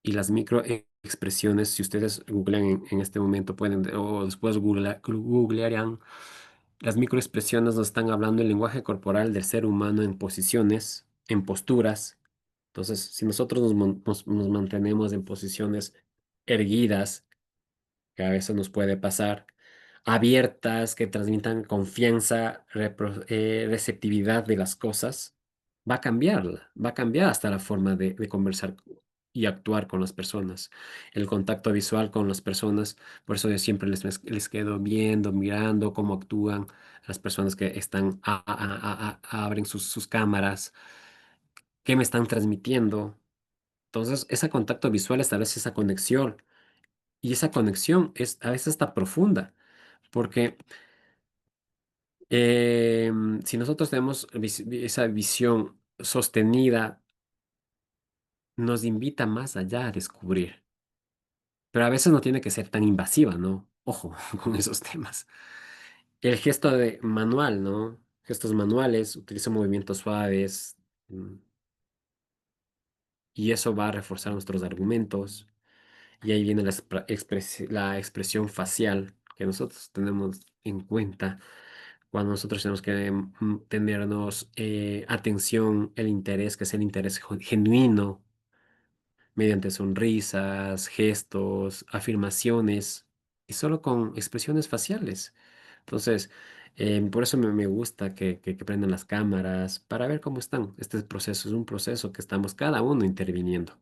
Speaker 1: Y las microexpresiones, si ustedes googlean en este momento, pueden, o después googlearán, las microexpresiones nos están hablando del lenguaje corporal del ser humano en posiciones, en posturas. Entonces, si nosotros nos mantenemos en posiciones erguidas, que a veces nos puede pasar, abiertas, que transmitan confianza, receptividad de las cosas, va a cambiar hasta la forma de conversar y actuar con las personas, el contacto visual con las personas, por eso yo siempre les quedo viendo, mirando cómo actúan las personas que están, abren sus cámaras, qué me están transmitiendo. Entonces, ese contacto visual establece esa conexión y esa conexión es a veces hasta profunda, porque si nosotros tenemos esa visión sostenida, nos invita más allá a descubrir, pero a veces no tiene que ser tan invasiva, ¿no? Ojo con esos temas. El gesto de manual, ¿no? Gestos manuales, utiliza movimientos suaves, mm, y eso va a reforzar nuestros argumentos. Y ahí viene la expresión facial que nosotros tenemos en cuenta cuando nosotros tenemos que tenernos atención, el interés, que es el interés genuino, mediante sonrisas, gestos, afirmaciones y solo con expresiones faciales. Entonces, por eso me gusta que prendan las cámaras para ver cómo están. Este proceso es un proceso que estamos cada uno interviniendo.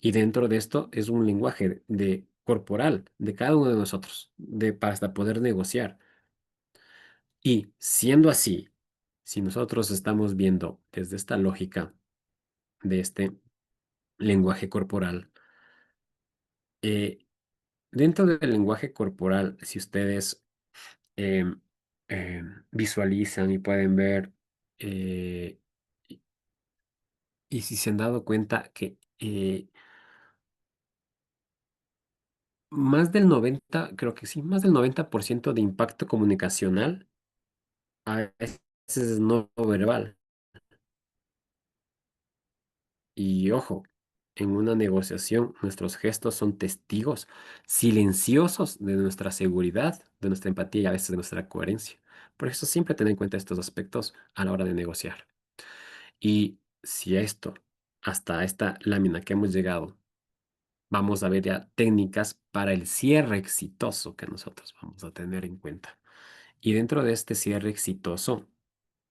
Speaker 1: Y dentro de esto es un lenguaje de corporal de cada uno de nosotros, para hasta poder negociar. Y siendo así, si nosotros estamos viendo desde esta lógica de este lenguaje corporal, eh, dentro del lenguaje corporal, si ustedes em, visualizan y pueden ver, eh, y y si se han dado cuenta que más del 90, creo que sí, más del 90% de impacto comunicacional a veces es no verbal. Y ojo, en una negociación nuestros gestos son testigos silenciosos de nuestra seguridad, de nuestra empatía y a veces de nuestra coherencia. Por eso siempre tener en cuenta estos aspectos a la hora de negociar. Y si esto, hasta esta lámina que hemos llegado, vamos a ver ya técnicas para el cierre exitoso que nosotros vamos a tener en cuenta. Y dentro de este cierre exitoso,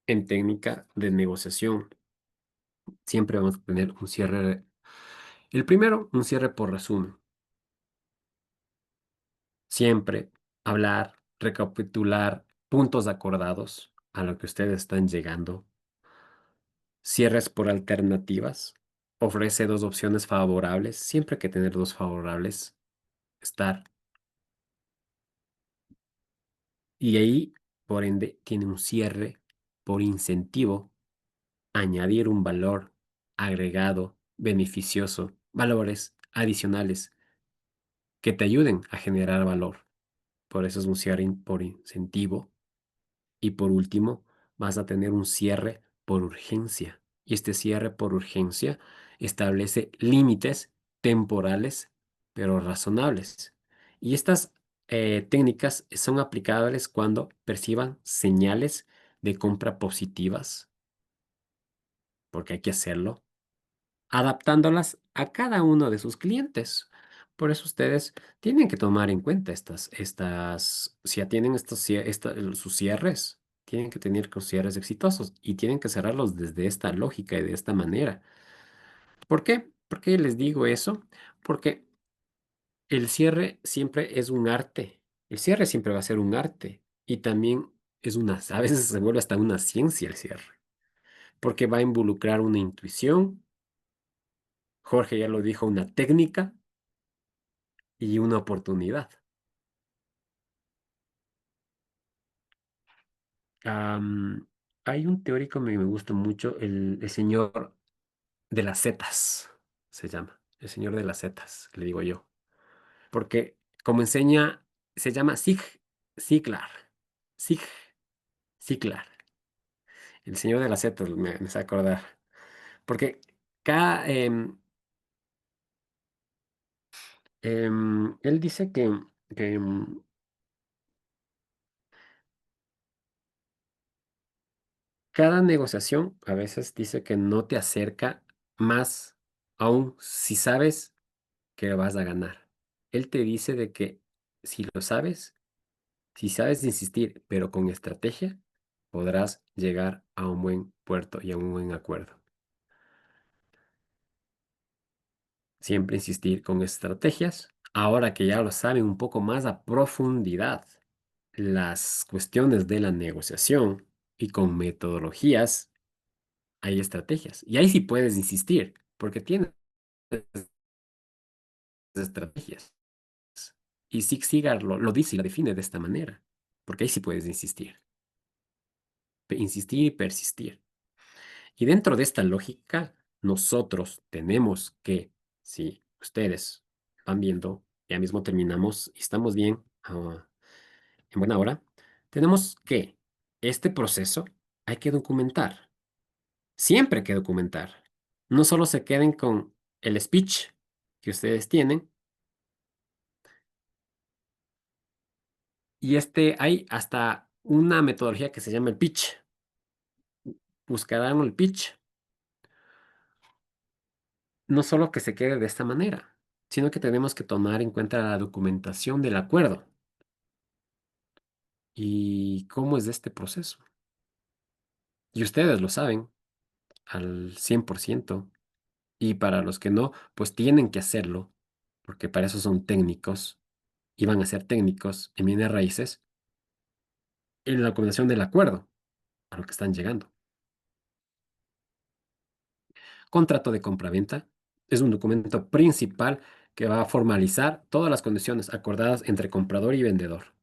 Speaker 1: en técnica de negociación, siempre vamos a tener un cierre. El primero, un cierre por resumen. Siempre hablar, recapitular puntos acordados a lo que ustedes están llegando, cierres por alternativas, ofrece dos opciones favorables, siempre hay que tener dos favorables, estar, y ahí, por ende, tiene un cierre por incentivo, añadir un valor agregado, beneficioso, valores adicionales que te ayuden a generar valor. Por eso es un cierre por incentivo. Y por último, vas a tener un cierre por urgencia. Y este cierre por urgencia establece límites temporales, pero razonables. Y estas técnicas son aplicables cuando perciban señales de compra positivas, porque hay que hacerlo, adaptándolas a cada uno de sus clientes. Por eso ustedes tienen que tomar en cuenta si ya tienen sus cierres, tienen que tener con cierres exitosos y tienen que cerrarlos desde esta lógica y de esta manera. ¿Por qué? ¿Por qué les digo eso? Porque el cierre siempre es un arte. El cierre siempre va a ser un arte y también a veces se vuelve hasta una ciencia el cierre, porque va a involucrar una intuición. Jorge ya lo dijo, una técnica y una oportunidad. Am, Hay un teórico que me gusta mucho, el señor de las setas, se llama, el señor de las setas, le digo yo, porque como enseña, se llama Ziglar, Zig, Ziglar, el señor de las setas, me hace acordar, porque cada, él dice que cada negociación a veces dice que no te acerca más, aún si sabes que vas a ganar. Él te dice de que si lo sabes, si sabes insistir, pero con estrategia, podrás llegar a un buen puerto y a un buen acuerdo. Siempre insistir con estrategias. Ahora que ya lo saben un poco más a profundidad las cuestiones de la negociación y con metodologías, hay estrategias. Y ahí sí puedes insistir, porque tienes estrategias. Y Zig Ziglar lo dice y lo define de esta manera, porque ahí sí puedes insistir. Insistir y persistir. Y dentro de esta lógica, nosotros tenemos que, si ustedes van viendo, ya mismo terminamos y estamos bien en buena hora, tenemos que este proceso hay que documentar. Siempre hay que documentar. No solo se queden con el speech que ustedes tienen, y hay hasta una metodología que se llama el pitch. Buscarán el pitch. No solo que se quede de esta manera, sino que tenemos que tomar en cuenta la documentación del acuerdo y cómo es este proceso. Y ustedes lo saben al 100%. Y para los que no, pues tienen que hacerlo, porque para eso son técnicos y van a ser técnicos en bienes raíces en la documentación del acuerdo a lo que están llegando. Contrato de compraventa es un documento principal que va a formalizar todas las condiciones acordadas entre comprador y vendedor.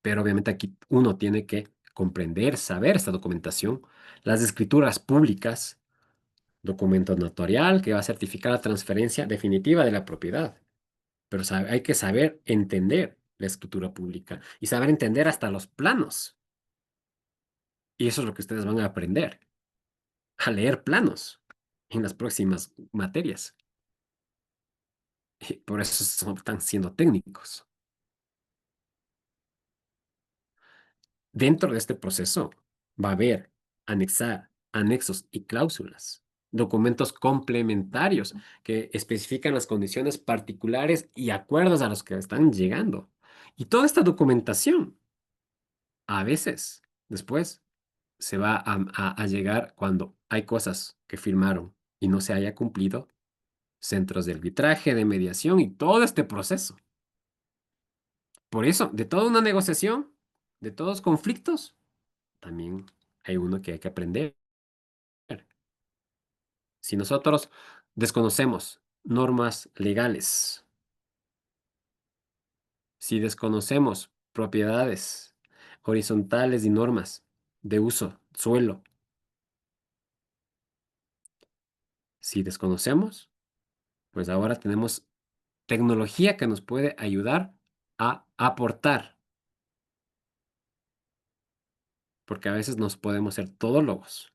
Speaker 1: Pero obviamente aquí uno tiene que comprender, saber esta documentación, las escrituras públicas, documento notarial que va a certificar la transferencia definitiva de la propiedad. Pero hay que saber entender la escritura pública y saber entender hasta los planos. Y eso es lo que ustedes van a aprender, a leer planos en las próximas materias. Y por eso están siendo técnicos. Dentro de este proceso va a haber anexos y cláusulas, documentos complementarios que especifican las condiciones particulares y acuerdos a los que están llegando. Y toda esta documentación, a veces, después, se va a llegar cuando hay cosas que firmaron y no se haya cumplido, centros de arbitraje, de mediación y todo este proceso. Por eso, de toda una negociación, de todos conflictos, también hay uno que hay que aprender. Si nosotros desconocemos normas legales, si desconocemos propiedades horizontales y normas de uso, suelo, si desconocemos, pues ahora tenemos tecnología que nos puede ayudar a aportar, porque a veces nos podemos ser todólogos.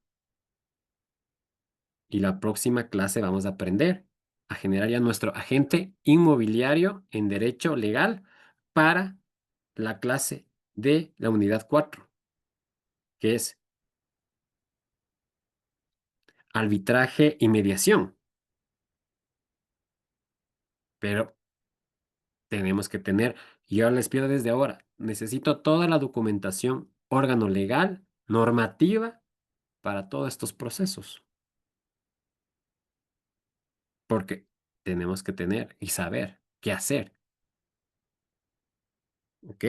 Speaker 1: Y la próxima clase vamos a aprender a generar ya nuestro agente inmobiliario en derecho legal para la clase de la unidad 4, que es arbitraje y mediación. Pero tenemos que tener, y yo les pido desde ahora, necesito toda la documentación, órgano legal, normativa para todos estos procesos, porque tenemos que tener y saber qué hacer, ¿ok?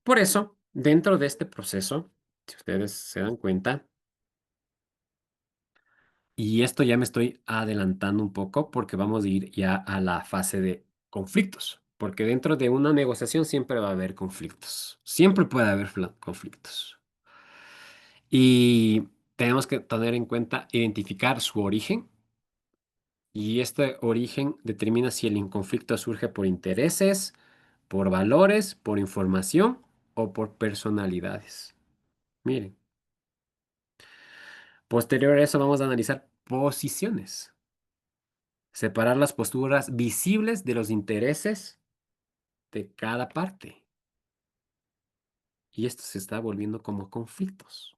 Speaker 1: Por eso, dentro de este proceso, si ustedes se dan cuenta, y esto ya me estoy adelantando un poco porque vamos a ir ya a la fase de conflictos, porque dentro de una negociación siempre va a haber conflictos, siempre puede haber conflictos. Y tenemos que tener en cuenta identificar su origen, y este origen determina si el conflicto surge por intereses, por valores, por información o por personalidades. Miren, posterior a eso vamos a analizar posiciones. Separar las posturas visibles de los intereses de cada parte. Y esto se está volviendo como conflictos.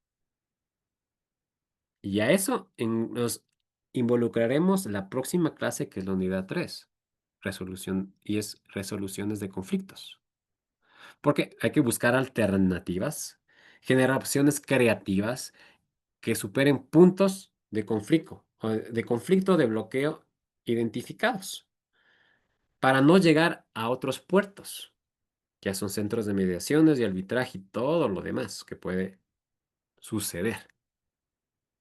Speaker 1: Y a eso nos involucraremos la próxima clase, que es la unidad 3, resolución, y es resoluciones de conflictos. Porque hay que buscar alternativas, generar opciones creativas que superen puntos de conflicto, de bloqueo identificados, para no llegar a otros puertos, que son centros de mediaciones y arbitraje y todo lo demás que puede suceder.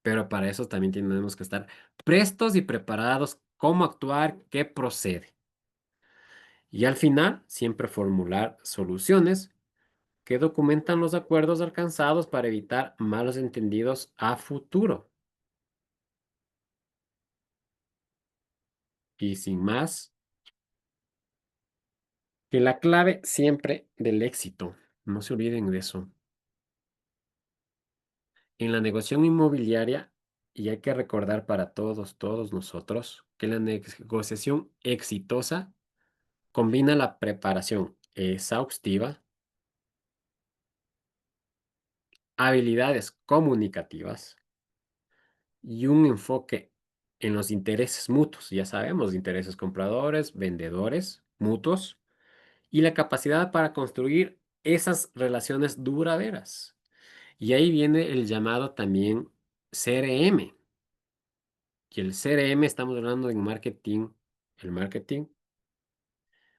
Speaker 1: Pero para eso también tenemos que estar prestos y preparados cómo actuar, qué procede. Y al final, siempre formular soluciones que documentan los acuerdos alcanzados para evitar malos entendidos a futuro. Y sin más, que la clave siempre del éxito, no se olviden de eso, en la negociación inmobiliaria, y hay que recordar para todos nosotros, que la negociación exitosa combina la preparación exhaustiva, habilidades comunicativas y un enfoque en los intereses mutuos. Ya sabemos, intereses compradores, vendedores, mutuos, y la capacidad para construir esas relaciones duraderas. Y ahí viene el llamado también CRM. Y el CRM estamos hablando en marketing, el marketing,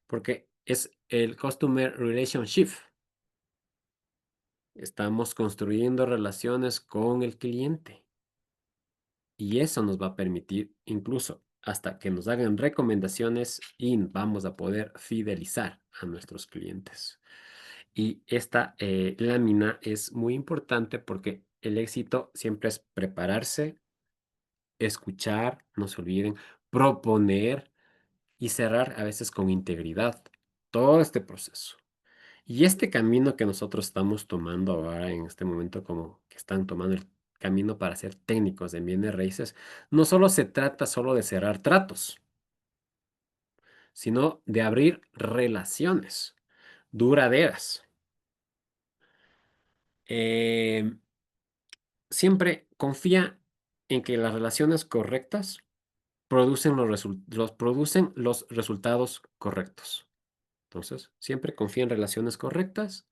Speaker 1: porque es el Customer Relationship. Estamos construyendo relaciones con el cliente. Y eso nos va a permitir incluso hasta que nos hagan recomendaciones y vamos a poder fidelizar a nuestros clientes. Y esta lámina es muy importante porque el éxito siempre es prepararse, escuchar, no se olviden, proponer y cerrar a veces con integridad todo este proceso. Y este camino que nosotros estamos tomando ahora en este momento, como que están tomando el camino para ser técnicos en bienes raíces, no solo se trata solo de cerrar tratos, sino de abrir relaciones duraderas. Eh, Siempre confía en que las relaciones correctas producen los resultados correctos. Entonces, siempre confía en relaciones correctas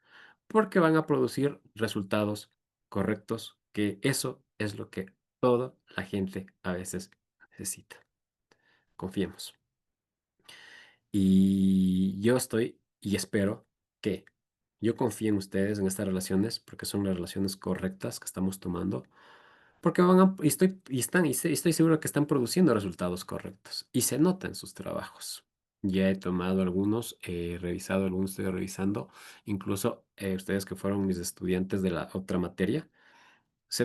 Speaker 1: porque van a producir resultados correctos, que eso es lo que toda la gente a veces necesita. Confiemos. Y yo estoy y espero que Yo confío en ustedes, en estas relaciones, porque son las relaciones correctas que estamos tomando, porque van a, y estoy, y están, estoy seguro que están produciendo resultados correctos y se nota en sus trabajos. Ya he tomado algunos, he revisado algunos, estoy revisando, incluso ustedes que fueron mis estudiantes de la otra materia, se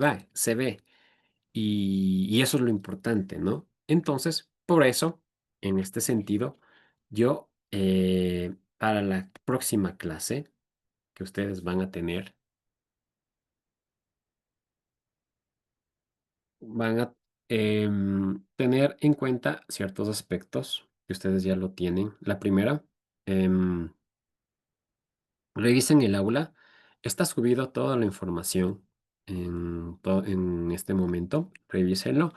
Speaker 1: ve, y eso es lo importante, ¿no? Entonces, por eso, en este sentido, yo, para la próxima clase que ustedes van a tener, van a tener en cuenta ciertos aspectos que ustedes ya lo tienen. La primera, em, revisen el aula. Está subido toda la información en este momento. Revísenlo.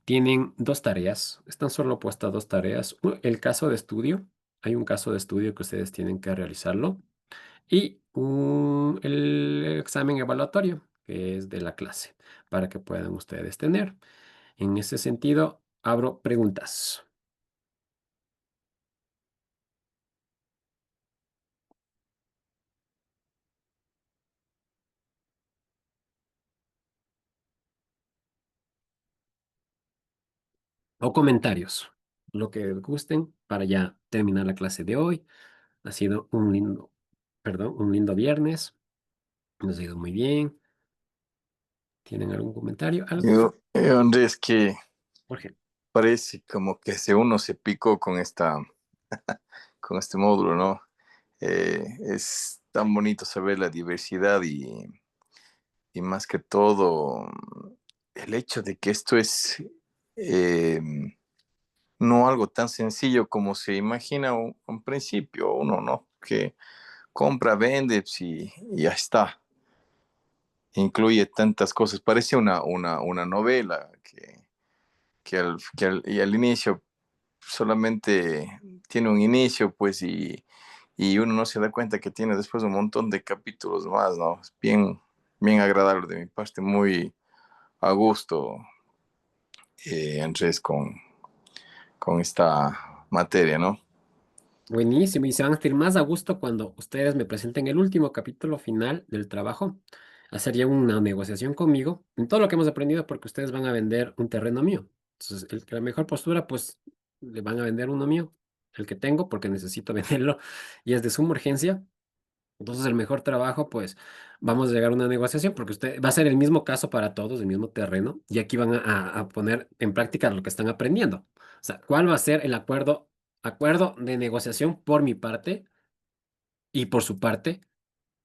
Speaker 1: Tienen dos tareas. Están solo puestas dos tareas. El caso de estudio. Hay un caso de estudio que ustedes tienen que realizarlo. Y el examen evaluatorio, que es de la clase, para que puedan ustedes tener. En ese sentido, abro preguntas o comentarios, lo que gusten para ya terminar la clase de hoy. Ha sido un lindo, perdón, un lindo viernes. Nos ha ido muy bien. ¿Tienen algún comentario? ¿Algo?
Speaker 2: Andrés, que
Speaker 1: Jorge.
Speaker 2: parece como que se uno se picó con con este módulo, ¿no? Es tan bonito saber la diversidad y más que todo el hecho de que esto es eh, no algo tan sencillo como se imagina un principio, uno, ¿no? Que compra, vende pues, y ya está. Incluye tantas cosas. Parece una novela y al inicio solamente tiene un inicio, pues, y uno no se da cuenta que tiene después un montón de capítulos más, ¿no? Es bien, bien agradable de mi parte, muy a gusto, Andrés, con esta materia, ¿no?
Speaker 1: Buenísimo, y se van a sentir más a gusto cuando ustedes me presenten el último capítulo final del trabajo. Hacer ya una negociación conmigo en todo lo que hemos aprendido, porque ustedes van a vender un terreno mío. Entonces, la mejor postura, pues, le van a vender uno mío, el que tengo, porque necesito venderlo y es de suma urgencia. Entonces, el mejor trabajo, pues, vamos a llegar a una negociación, porque usted va a ser el mismo caso para todos, el mismo terreno, y aquí van a poner en práctica lo que están aprendiendo. O sea, ¿cuál va a ser el acuerdo de negociación por mi parte y por su parte?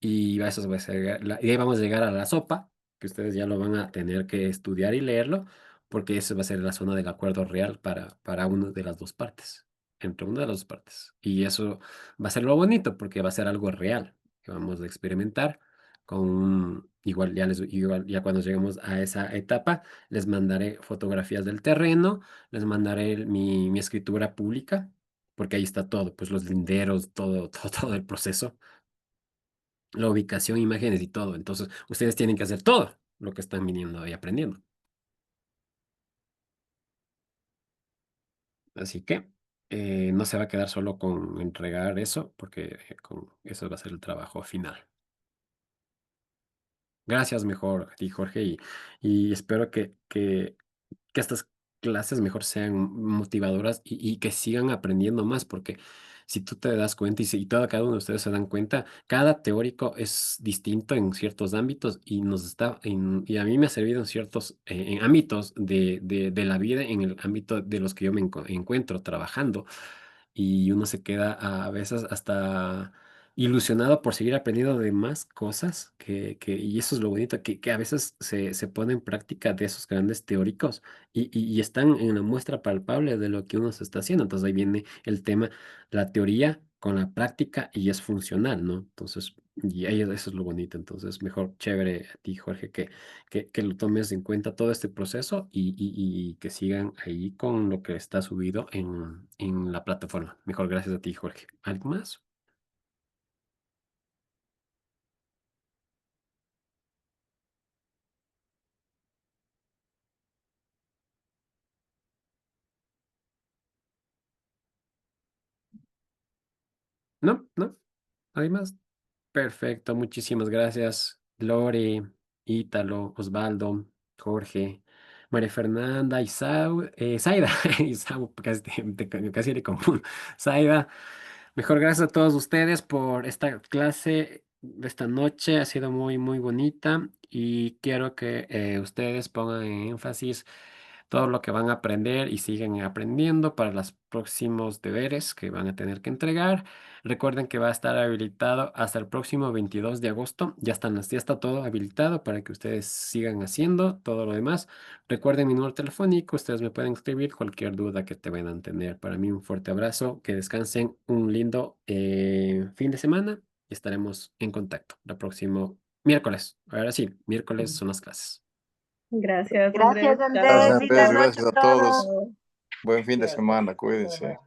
Speaker 1: Y a eso va a ser y ahí vamos a llegar a la sopa, que ustedes ya lo van a tener que estudiar y leerlo, porque eso va a ser la zona del acuerdo real para una de las dos partes, entre una de las dos partes. Y eso va a ser lo bonito, porque va a ser algo real que vamos a experimentar igual igual ya cuando lleguemos a esa etapa, les mandaré fotografías del terreno, les mandaré mi escritura pública, porque ahí está todo, pues los linderos, todo, todo el proceso, la ubicación, imágenes y todo. Entonces, ustedes tienen que hacer todo lo que están viniendo y aprendiendo. Así que no se va a quedar solo con entregar eso, porque con eso va a ser el trabajo final. Gracias mejor a ti, Jorge, y espero que estas clases mejor sean motivadoras y que sigan aprendiendo más, porque si tú te das cuenta y cada uno de ustedes se dan cuenta, cada teórico es distinto en ciertos ámbitos y y a mí me ha servido en ciertos en ámbitos de la vida, en el ámbito de los que yo me encuentro trabajando, y uno se queda a veces hasta ilusionado por seguir aprendiendo de más cosas, y eso es lo bonito, que a veces se pone en práctica de esos grandes teóricos y están en la muestra palpable de lo que uno se está haciendo. Entonces ahí viene el tema, la teoría con la práctica y es funcional, ¿no? Entonces, y ahí eso es lo bonito. Entonces, mejor chévere a ti, Jorge, que lo tomes en cuenta todo este proceso y que sigan ahí con lo que está subido en la plataforma. Mejor gracias a ti, Jorge. ¿Algo más? No, no, hay más. Perfecto, muchísimas gracias, Lore, Ítalo, Osvaldo, Jorge, María Fernanda, Isau, Zaida, Isau, casi le confundo, Zaida. Mejor gracias a todos ustedes por esta clase de esta noche, ha sido muy, muy bonita y quiero que ustedes pongan en énfasis todo lo que van a aprender y siguen aprendiendo para los próximos deberes que van a tener que entregar. Recuerden que va a estar habilitado hasta el próximo 22 de agosto. Ya está todo habilitado para que ustedes sigan haciendo todo lo demás. Recuerden mi número telefónico. Ustedes me pueden escribir cualquier duda que te vayan a tener. Para mí un fuerte abrazo. Que descansen un lindo fin de semana y estaremos en contacto el próximo miércoles. Ahora sí, miércoles son las clases.
Speaker 6: Gracias, Andrés.
Speaker 5: Gracias,
Speaker 2: Gracias,
Speaker 5: Andrés.
Speaker 6: Chao.
Speaker 5: Linda
Speaker 2: Andrés.
Speaker 5: noche
Speaker 2: Gracias
Speaker 5: a
Speaker 2: a todos.
Speaker 5: todos.
Speaker 6: Chao.
Speaker 2: Buen fin de semana. Cuídense.